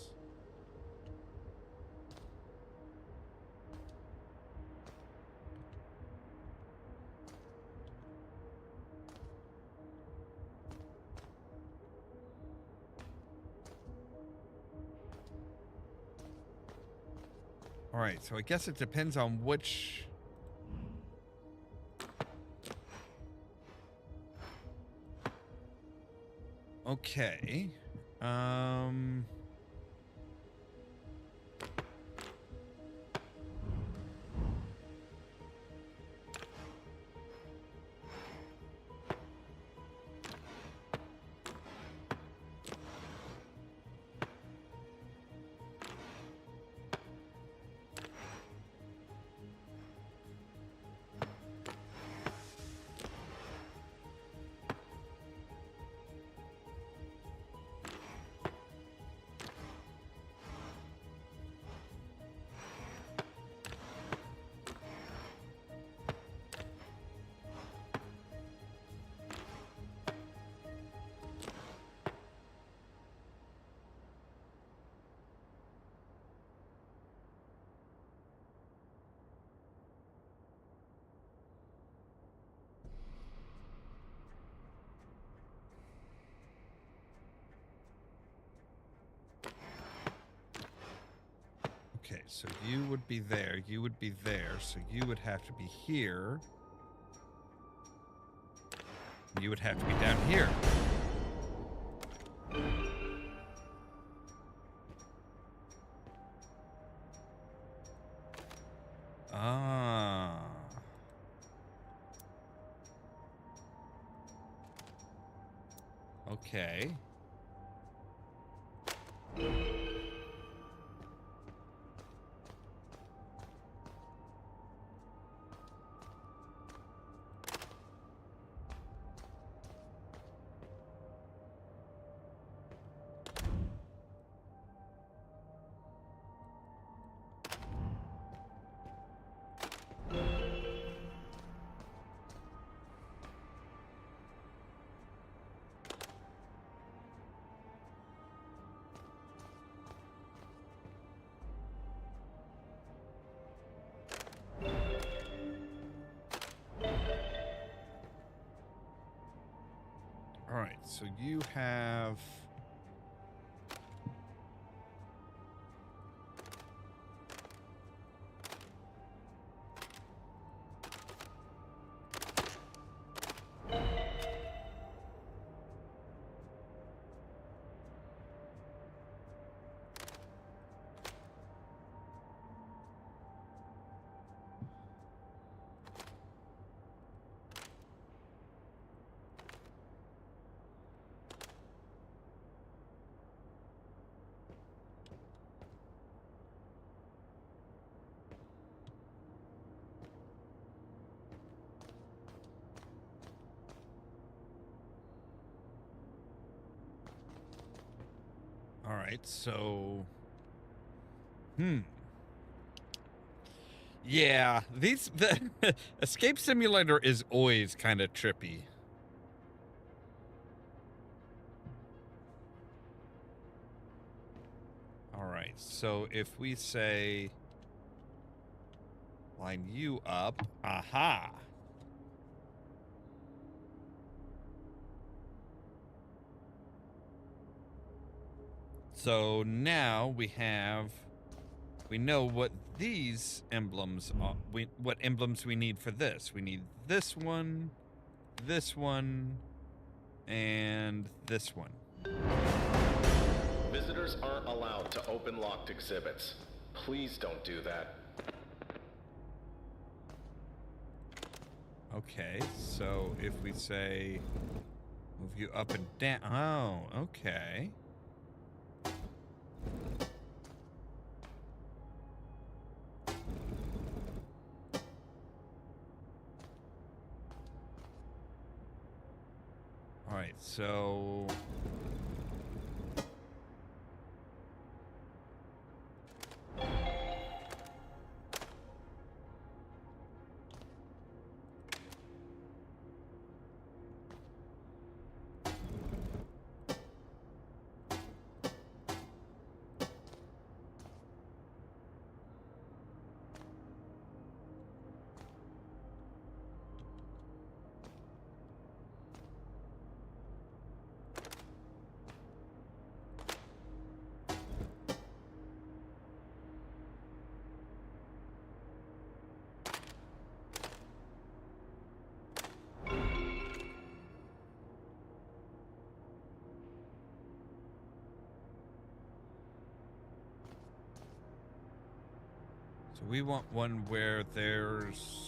All right, so I guess it depends on which... Okay. so you would be there, you would be there, so you would have to be here. You would have to be down here. Ah. Okay. All right, so you have... All right, so... Yeah, the Escape Simulator is always kind of trippy. All right, so if we say line you up, aha. So now we know what these emblems are, what emblems we need for this. We need this one, and this one. Visitors aren't allowed to open locked exhibits. Please don't do that. Okay, so if we say move you up and down. Oh, okay. All right, so we want one where there's...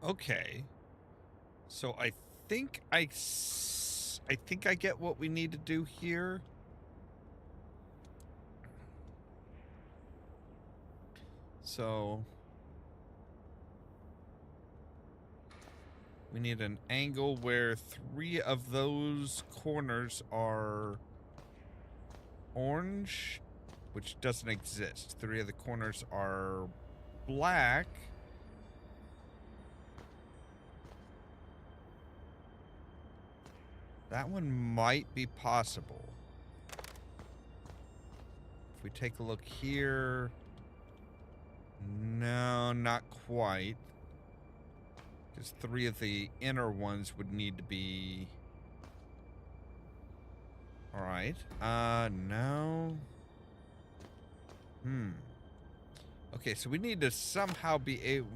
Okay. So I think I think I get what we need to do here. So we need an angle where 3 of those corners are orange, which doesn't exist. 3 of the corners are black. That one might be possible. If we take a look here... No, not quite. Because 3 of the inner ones would need to be... Alright. No. Okay, so we need to somehow be able...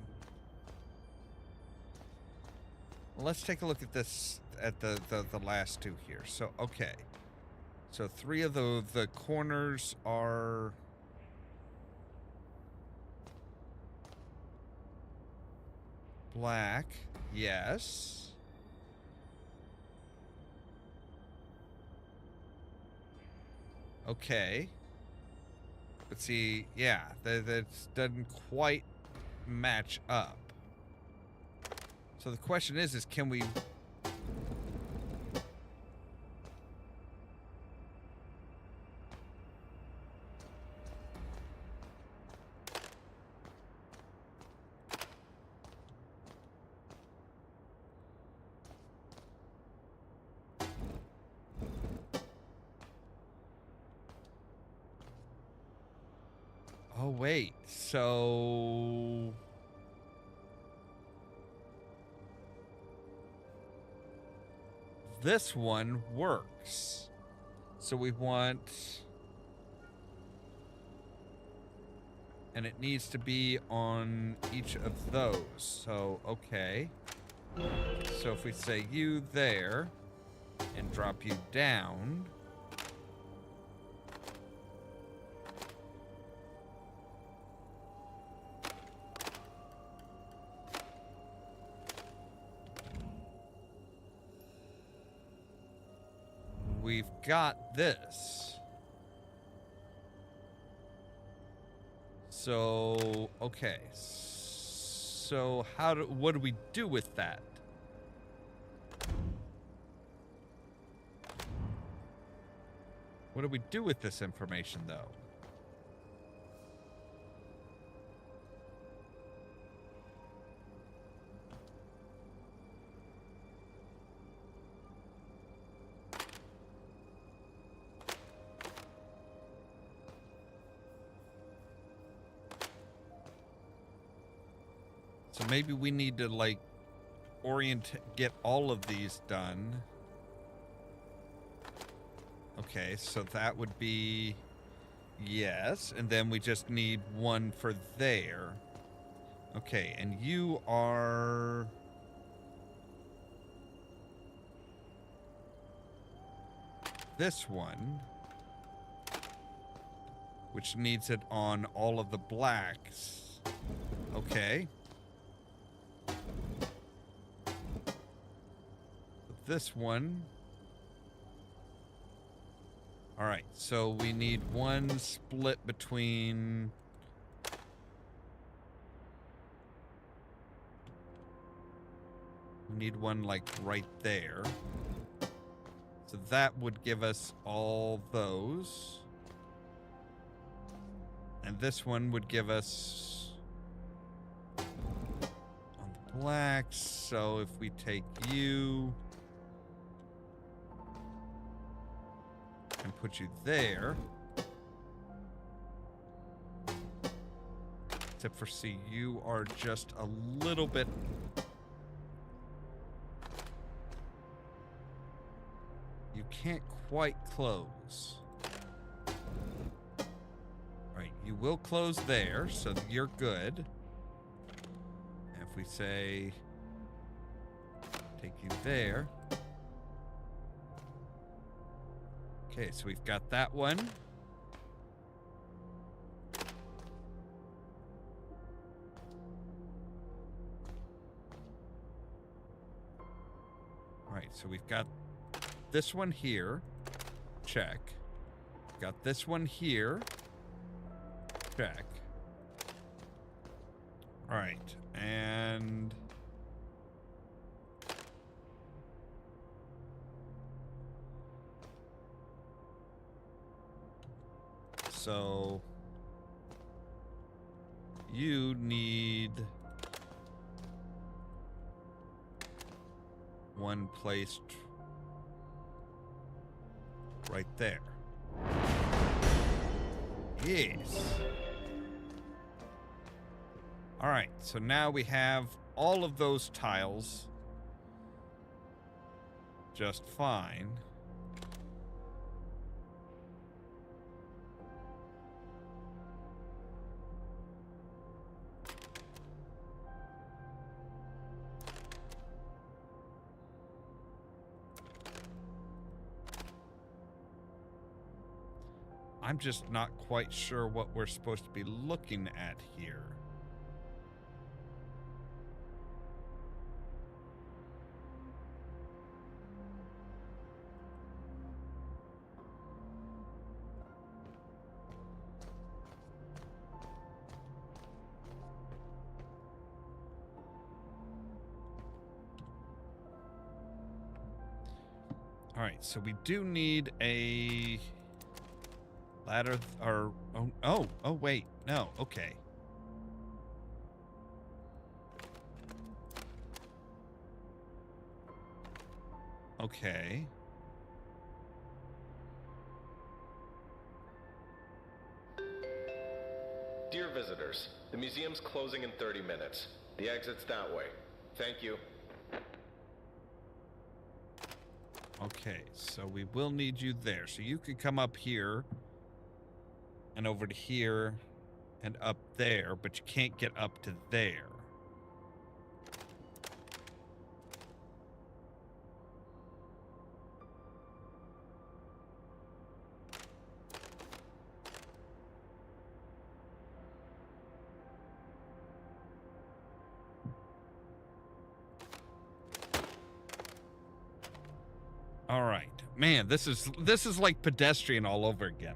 Well, let's take a look at this, at the last 2 here. So, okay. So 3 of the corners are... black. Yes. Okay. But see, yeah, that doesn't quite match up. So the question is can we... Oh, wait. So... this one works. So we want... and it needs to be on each of those. So, okay. So if we say you there and drop you down... we've got this. So, okay. So what do we do with that? What do we do with this information, though? So maybe we need to, like, get all of these done. Okay, so that would be... yes, and then we just need one for there. Okay, and you are... this one, which needs it on all of the blacks. Okay. This one. All right, so we need one split between... we need one, like, right there. So that would give us all those. And this one would give us... on the blacks, so if we take you... and put you there. Except for C, you are just a little bit... you can't quite close. Alright, you will close there, so that you're good. And if we say... take you there... okay, so we've got that one. Alright, so we've got this one here. Check. Got this one here. Check. Alright, and... so... you need... one placed right there. Yes. All right, so now we have all of those tiles just fine. I'm just not quite sure what we're supposed to be looking at here. All right, so we do need a ladder, or oh wait, no, okay. Okay. Dear visitors, the museum's closing in 30 minutes. The exit's that way. Thank you. Okay, so we will need you there. So you could come up here and over to here and up there, but you can't get up to there. All right. Man, this is like pedestrian all over again.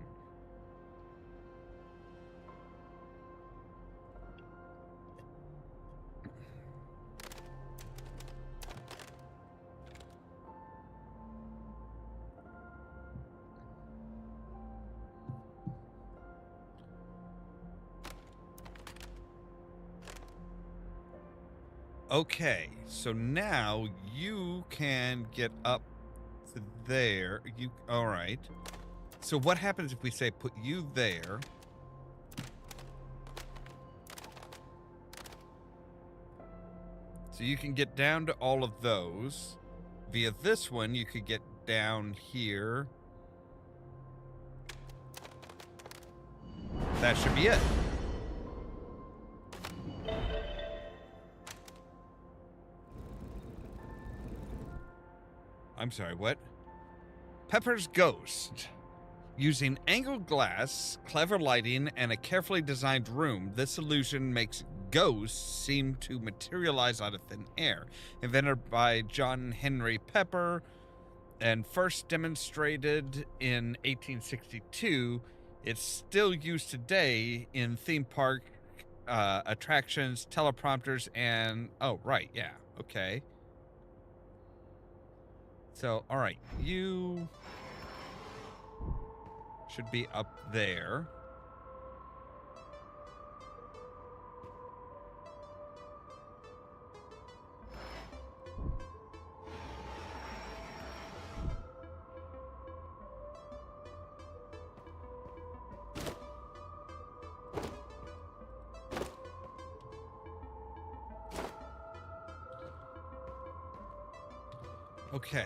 Okay, so now you can get up to there. All right. So what happens if we say put you there? So you can get down to all of those. Via this one, you could get down here. That should be it. I'm sorry, what? Pepper's Ghost. Using angled glass, clever lighting, and a carefully designed room, this illusion makes ghosts seem to materialize out of thin air. Invented by John Henry Pepper and first demonstrated in 1862, it's still used today in theme park attractions, teleprompters, and... oh, right, yeah, okay. So, all right, you should be up there. Okay.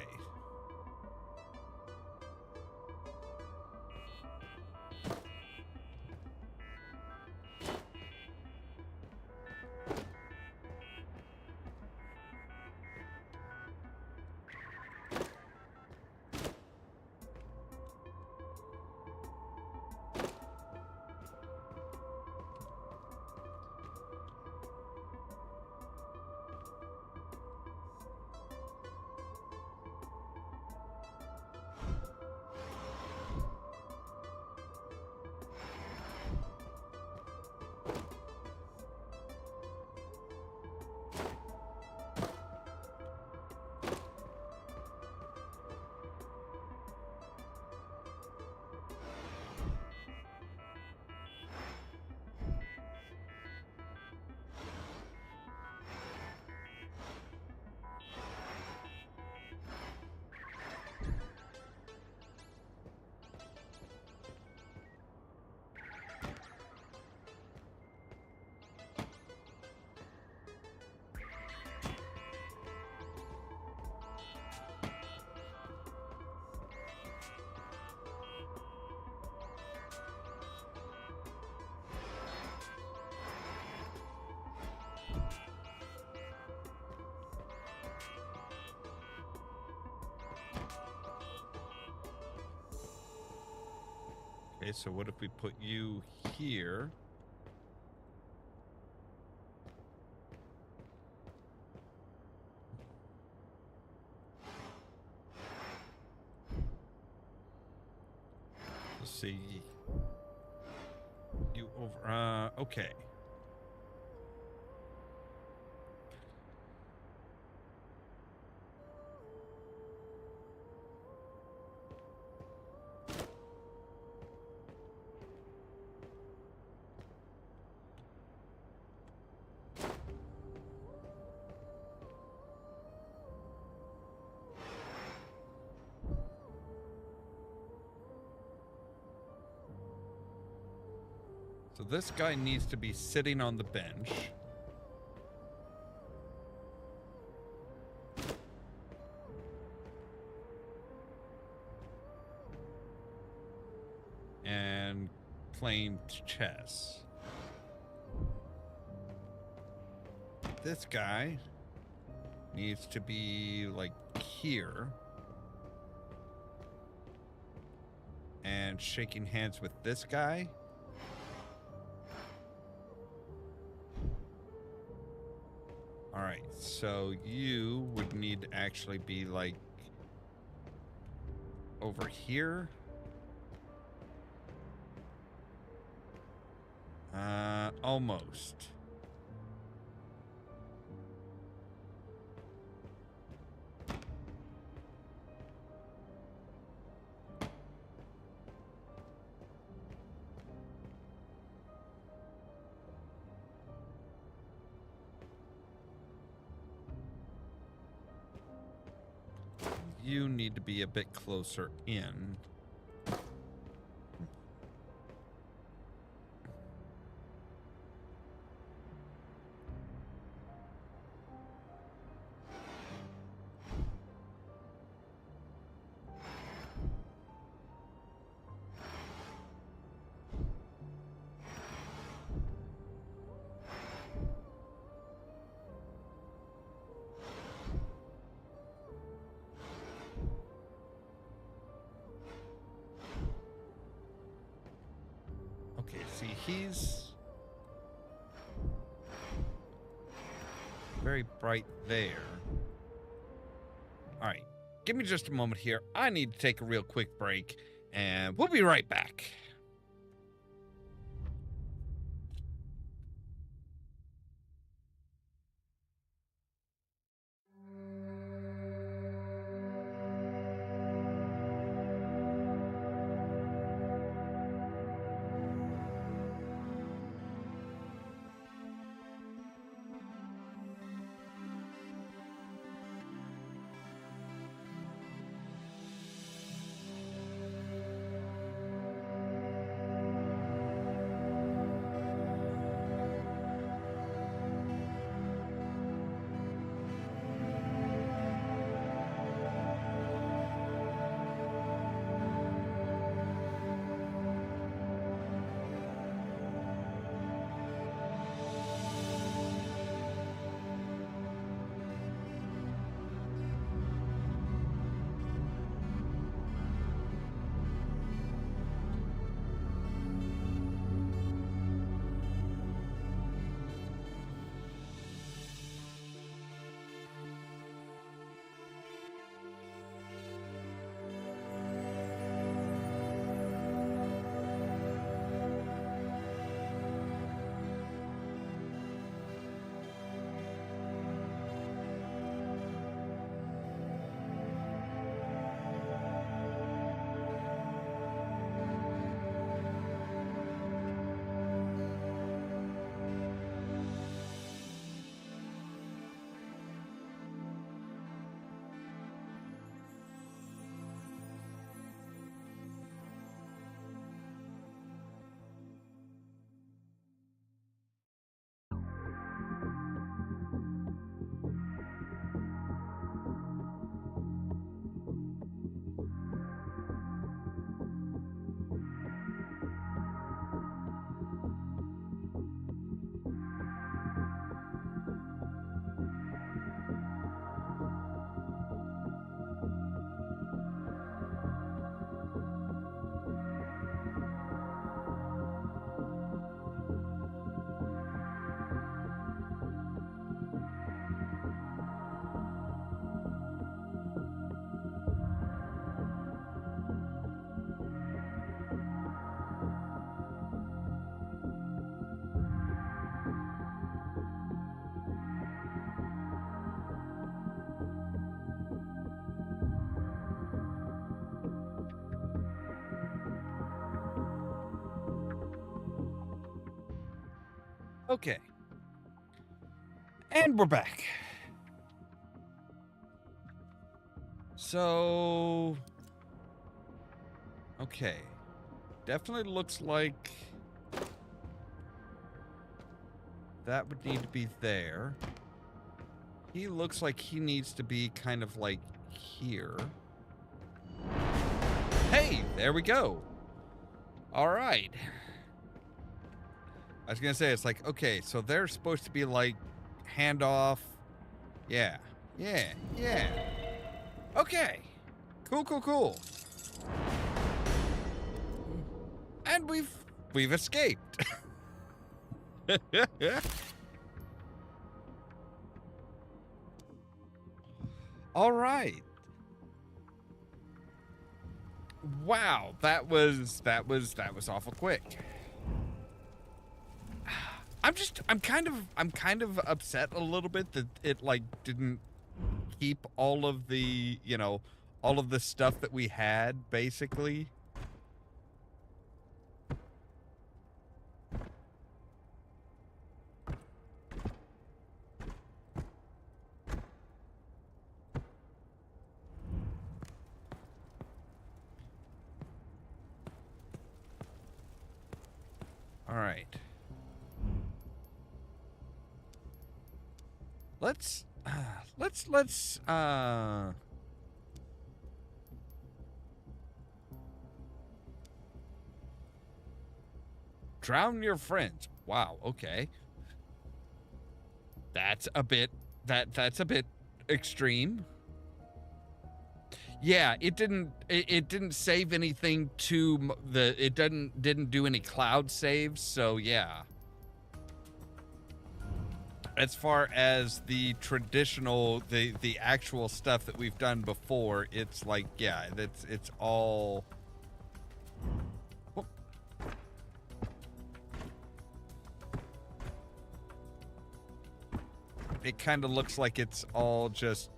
Okay, so what if we put you here? Let's see. You over, okay. So this guy needs to be sitting on the bench. And playing chess. This guy needs to be like here. And shaking hands with this guy. Alright, so you would need to actually be like over here. Almost. You need to be a bit closer in. Okay, see, he's very bright there. All right, give me just a moment here. I need to take a real quick break, and we'll be right back. Okay. And we're back. So... Okay. Definitely looks like... that would need to be there. He looks like he needs to be kind of like here. Hey, there we go. All right. I was gonna say, it's like, okay, so they're supposed to be like handoff. Yeah, yeah, yeah. Okay, cool, cool, cool. And we've escaped. All right. Wow, that was awful quick. I'm kind of upset a little bit that it like didn't keep all of the, you know, all of the stuff that we had basically. All right. Let's drown your friends. Wow, okay. That's a bit that's a bit extreme. Yeah, it didn't save anything to it didn't do any cloud saves, so yeah. As far as the traditional, the actual stuff that we've done before, it's like, yeah, it's all... Whoop. It kind of looks like it's all just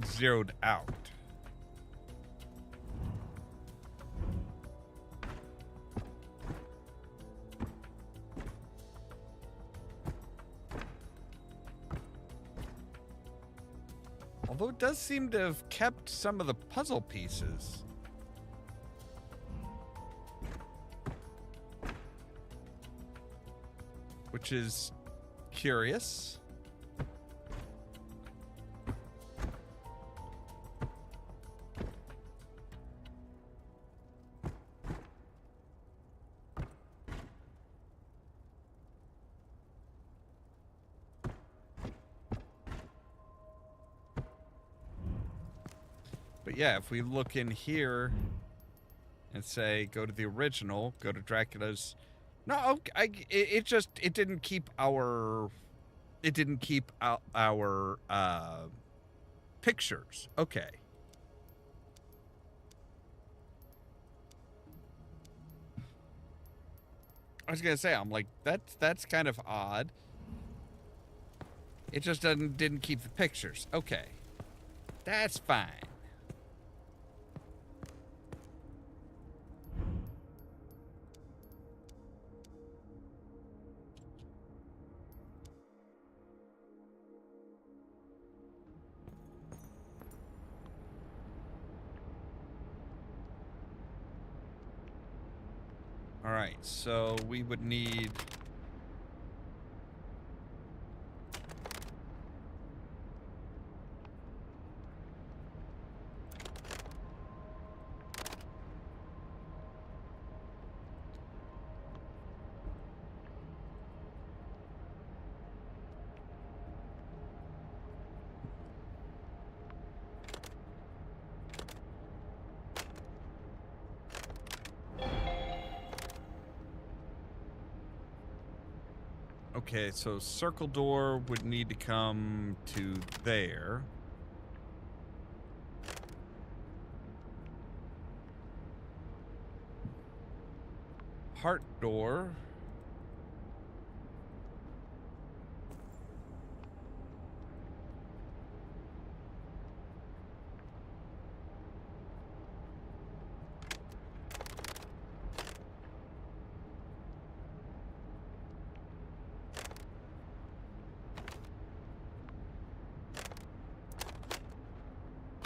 zeroed out. Although it does seem to have kept some of the puzzle pieces. Which is curious. But yeah, if we look in here and say, go to the original, go to Dracula's... No, it didn't keep our... It didn't keep our pictures. Okay. I was gonna say, I'm like, that's kind of odd. It just didn't keep the pictures. Okay. That's fine. All right, so we would need... Okay, so circle door would need to come to there. Heart door.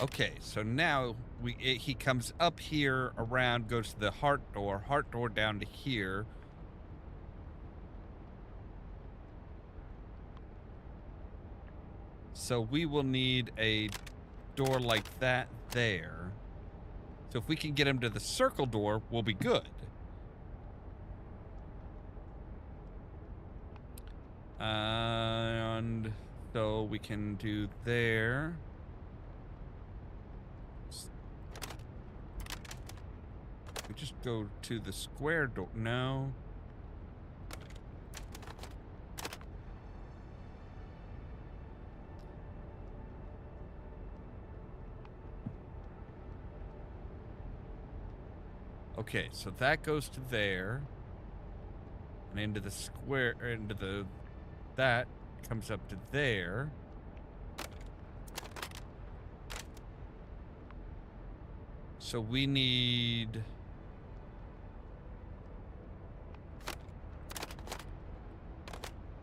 Okay, so now he comes up here, around, goes to the heart door down to here. So we will need a door like that there. So if we can get him to the circle door, we'll be good. And so we can do there. We just go to the square door. No. Okay, so that goes to there. And into the square, that comes up to there. So we need...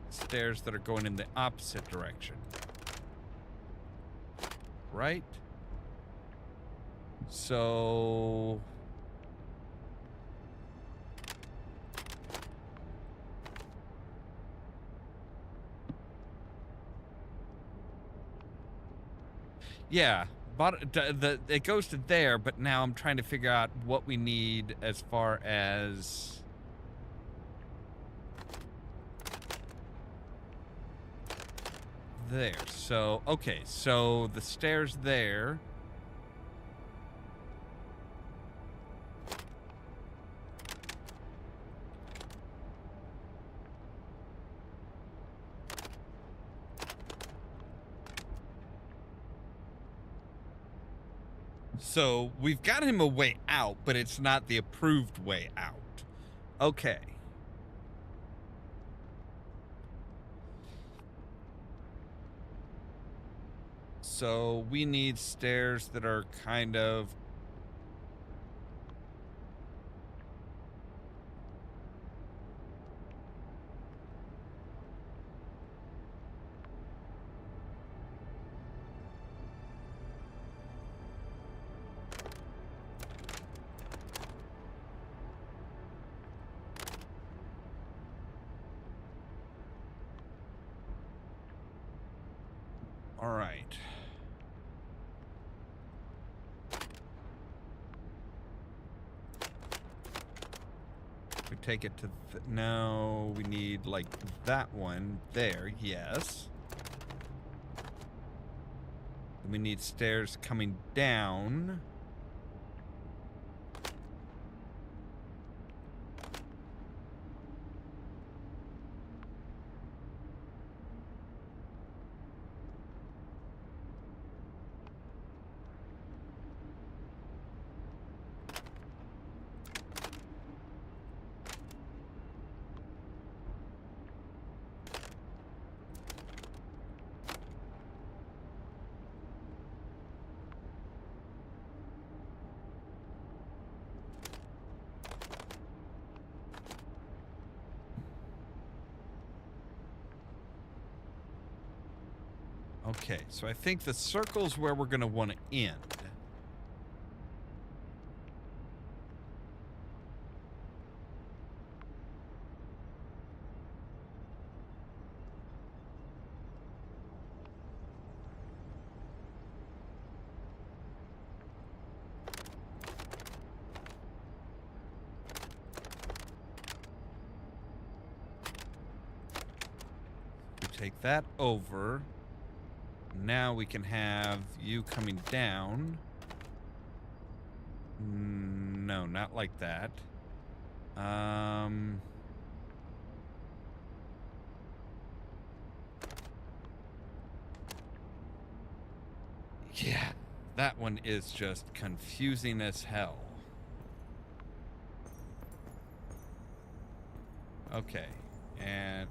stairs that are going in the opposite direction. Right? So... yeah, but it goes to there, but now I'm trying to figure out what we need as far as... there. So, okay, so the stairs there. So we've got him a way out, but it's not the approved way out. Okay. So we need stairs that are kind of... all right. We take it to no, we need like that one there. Yes. We need stairs coming down. Okay, so I think the circle's where we're going to want to end. We take that over. Now we can have you coming down. No, not like that. Yeah, that one is just confusing as hell. Okay, and...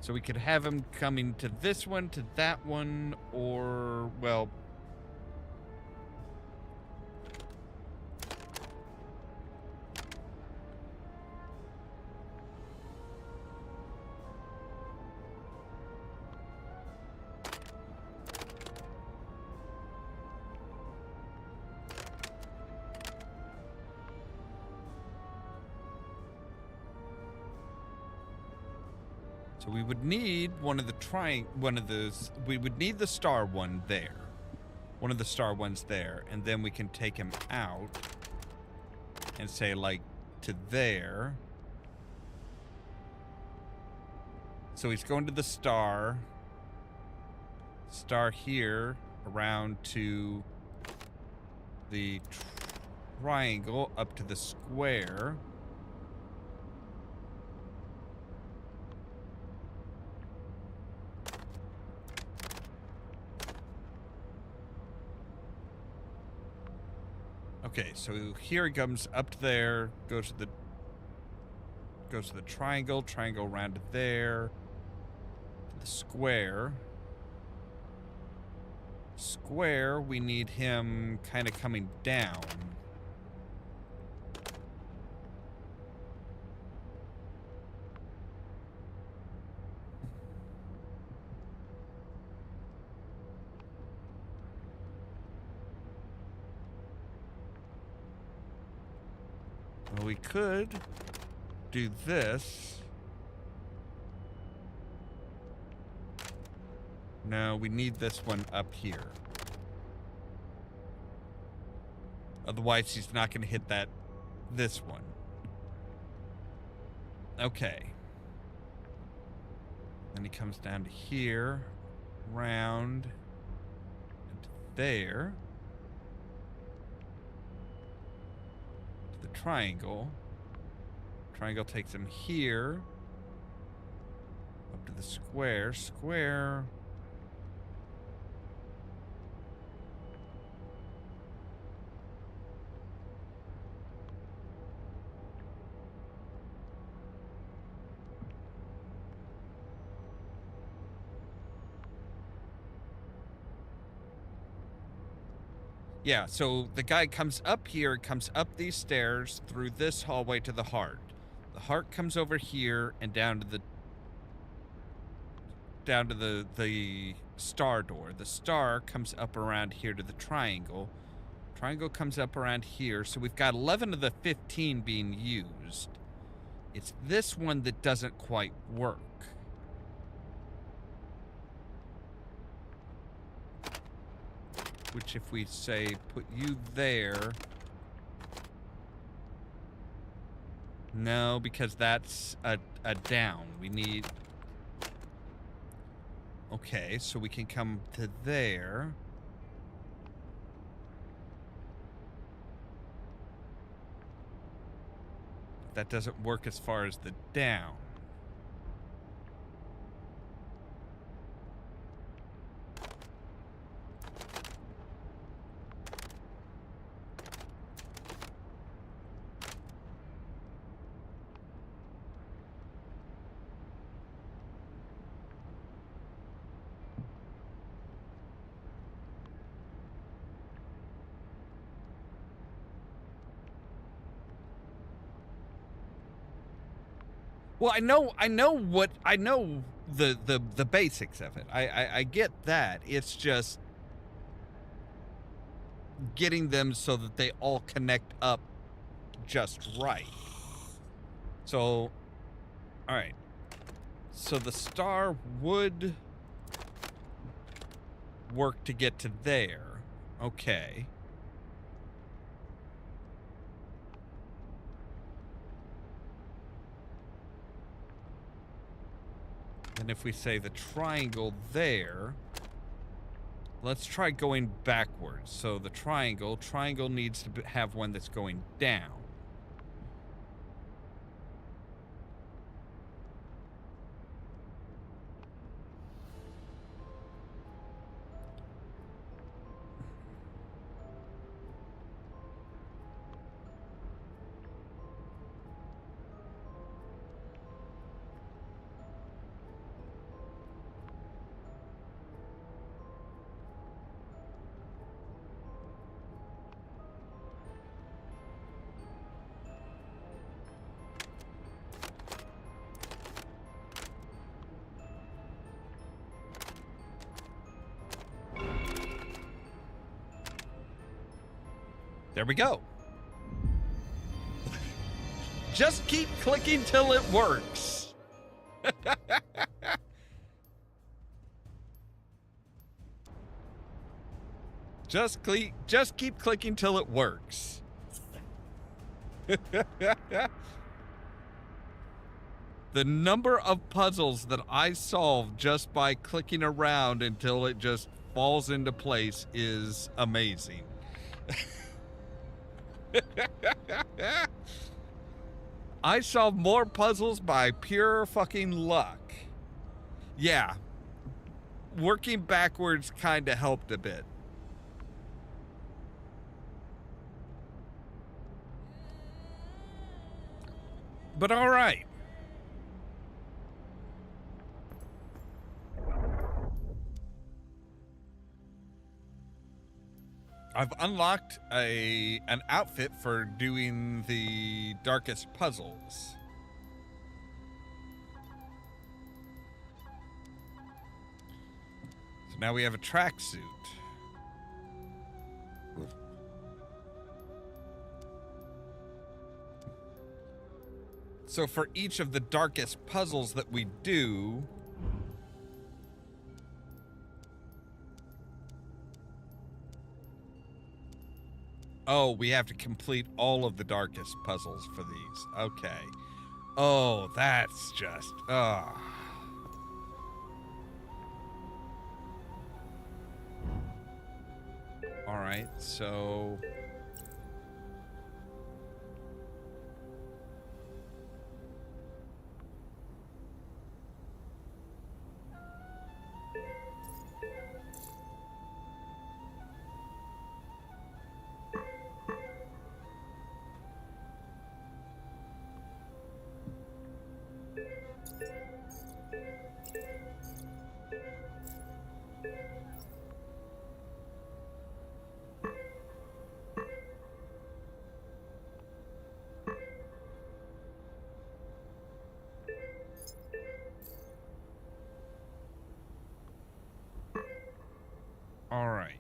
so we could have him coming to this one, to that one, or, well... So we would need we would need the star one there. One of the star ones there, and then we can take him out and say, like, to there. So he's going to the star. Star here, around to the triangle, up to the square. Okay, so here he comes up to there, goes to the triangle, triangle around to there, to the square. Square, we need him kind of coming down. Well, we could do this. No, we need this one up here. Otherwise, he's not going to hit this one. Okay. Then he comes down to here, round, and to there. To the triangle. Triangle takes him here. Up to the square. Square. Yeah, so the guy comes up here, comes up these stairs, through this hallway to the heart. The heart comes over here and down to the star door. The star comes up around here to the triangle. Triangle comes up around here. So we've got 11 of the 15 being used. It's this one that doesn't quite work. Which if we say, put you there. No, because that's a down. We need... Okay, so we can come to there. That doesn't work as far as the down. Well, I know the basics of it. I get that. It's just getting them so that they all connect up just right. So, all right. So the star would work to get to there. Okay. And if we say the triangle there, let's try going backwards. So the triangle needs to have one that's going down. There we go. Just keep clicking till it works. Just keep clicking till it works. The number of puzzles that I solve just by clicking around until it just falls into place is amazing. I solve more puzzles by pure fucking luck. Yeah. Working backwards kind of helped a bit. But all right. I've unlocked an outfit for doing the darkest puzzles. So now we have a tracksuit. So for each of the darkest puzzles that we do, oh, we have to complete all of the darkest puzzles for these. Okay. Oh, that's just, All right, so... All right.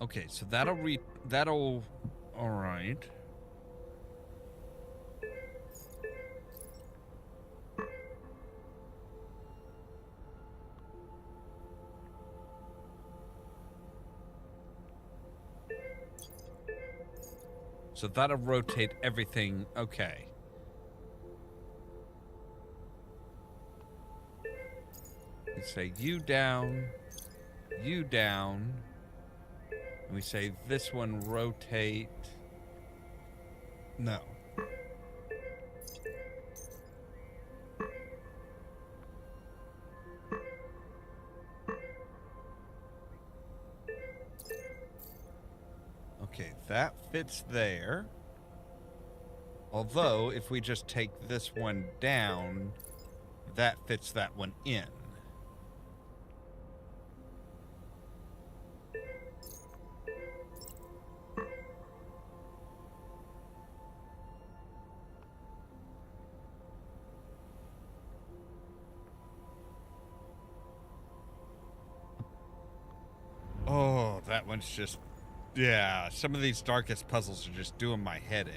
Okay, so that'll all right. So that'll rotate everything. Okay. We say you down, and we say this one rotate. No. Okay, that fits there. Although, if we just take this one down, that fits that one in. Oh, that one's just... Yeah, some of these darkest puzzles are just doing my head in.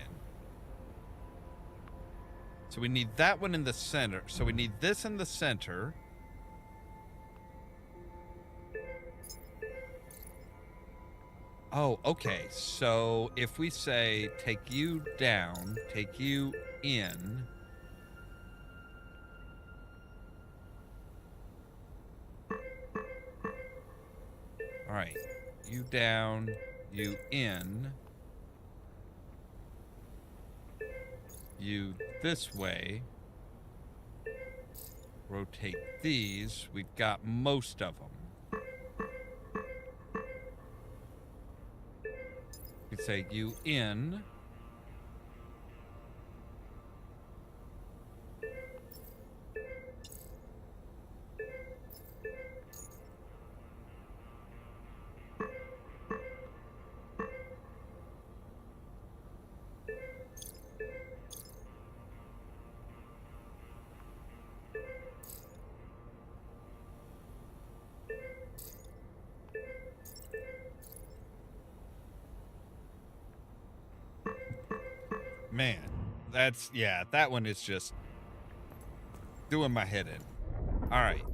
So we need that one in the center. So we need this in the center. Oh, okay. So if we say take you down, take you in... All right, you down, you in, you this way, rotate these, we've got most of them. We say you in, man, that's, yeah, that one is just... doing my head in. All right.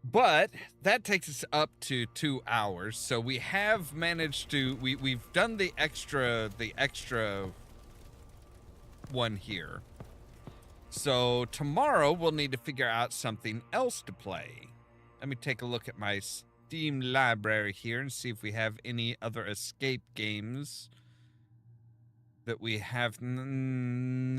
But that takes us up to 2 hours. So we have managed to, we've done the extra one here. So tomorrow we'll need to figure out something else to play. Let me take a look at my Steam library here and see if we have any other escape games that we have. No,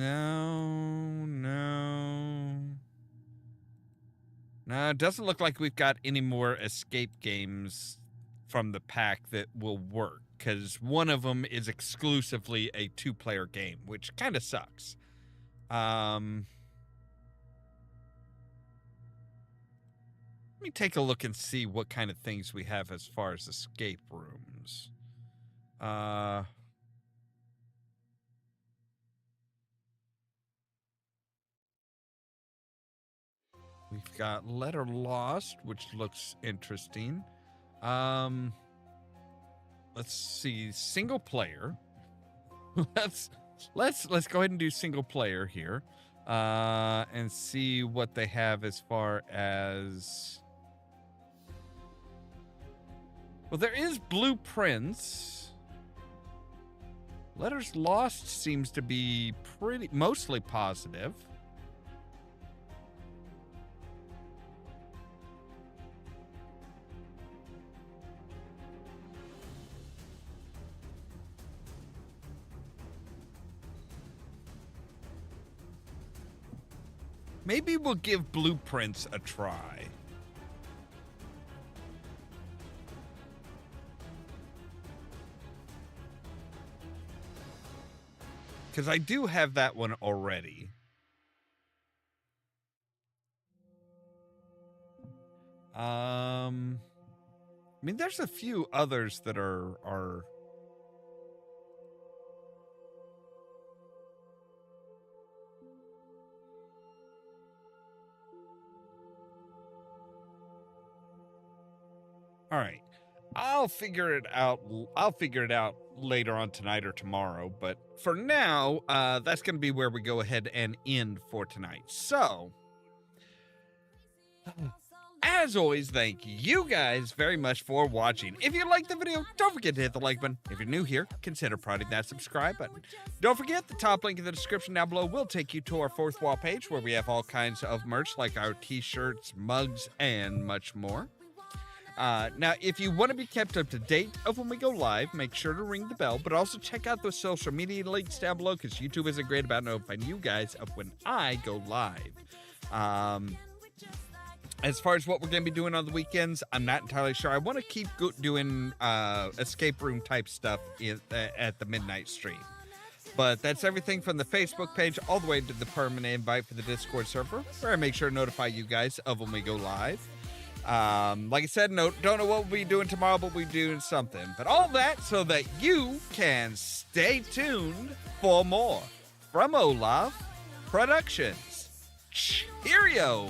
it doesn't look like we've got any more escape games from the pack that will work, because one of them is exclusively a 2-player game, which kind of sucks. Let me take a look and see what kind of things we have as far as escape rooms. We've got Letter Lost, which looks interesting. Let's see, single player. let's go ahead and do single player here, and see what they have as far as. Well, there is Blueprints. Letters Lost seems to be mostly positive. Maybe we'll give Blueprints a try. Because I do have that one already. I mean, there's a few others that are... All right. I'll figure it out later on tonight or tomorrow, but for now, that's going to be where we go ahead and end for tonight. So, as always, thank you guys very much for watching. If you liked the video, don't forget to hit the like button. If you're new here, consider prodding that subscribe button. Don't forget, the top link in the description down below will take you to our fourth wall page where we have all kinds of merch like our t-shirts, mugs, and much more. Now, if you want to be kept up to date of when we go live, make sure to ring the bell, but also check out those social media links down below, because YouTube isn't great about notifying you guys of when I go live. As far as what we're going to be doing on the weekends, I'm not entirely sure. I want to keep doing escape room type stuff at the midnight stream. But that's everything from the Facebook page all the way to the permanent invite for the Discord server, where I make sure to notify you guys of when we go live. Like I said, don't know what we'll be doing tomorrow, but we'll be doing something. But all that so that you can stay tuned for more from Ollamh Productions. Cheerio!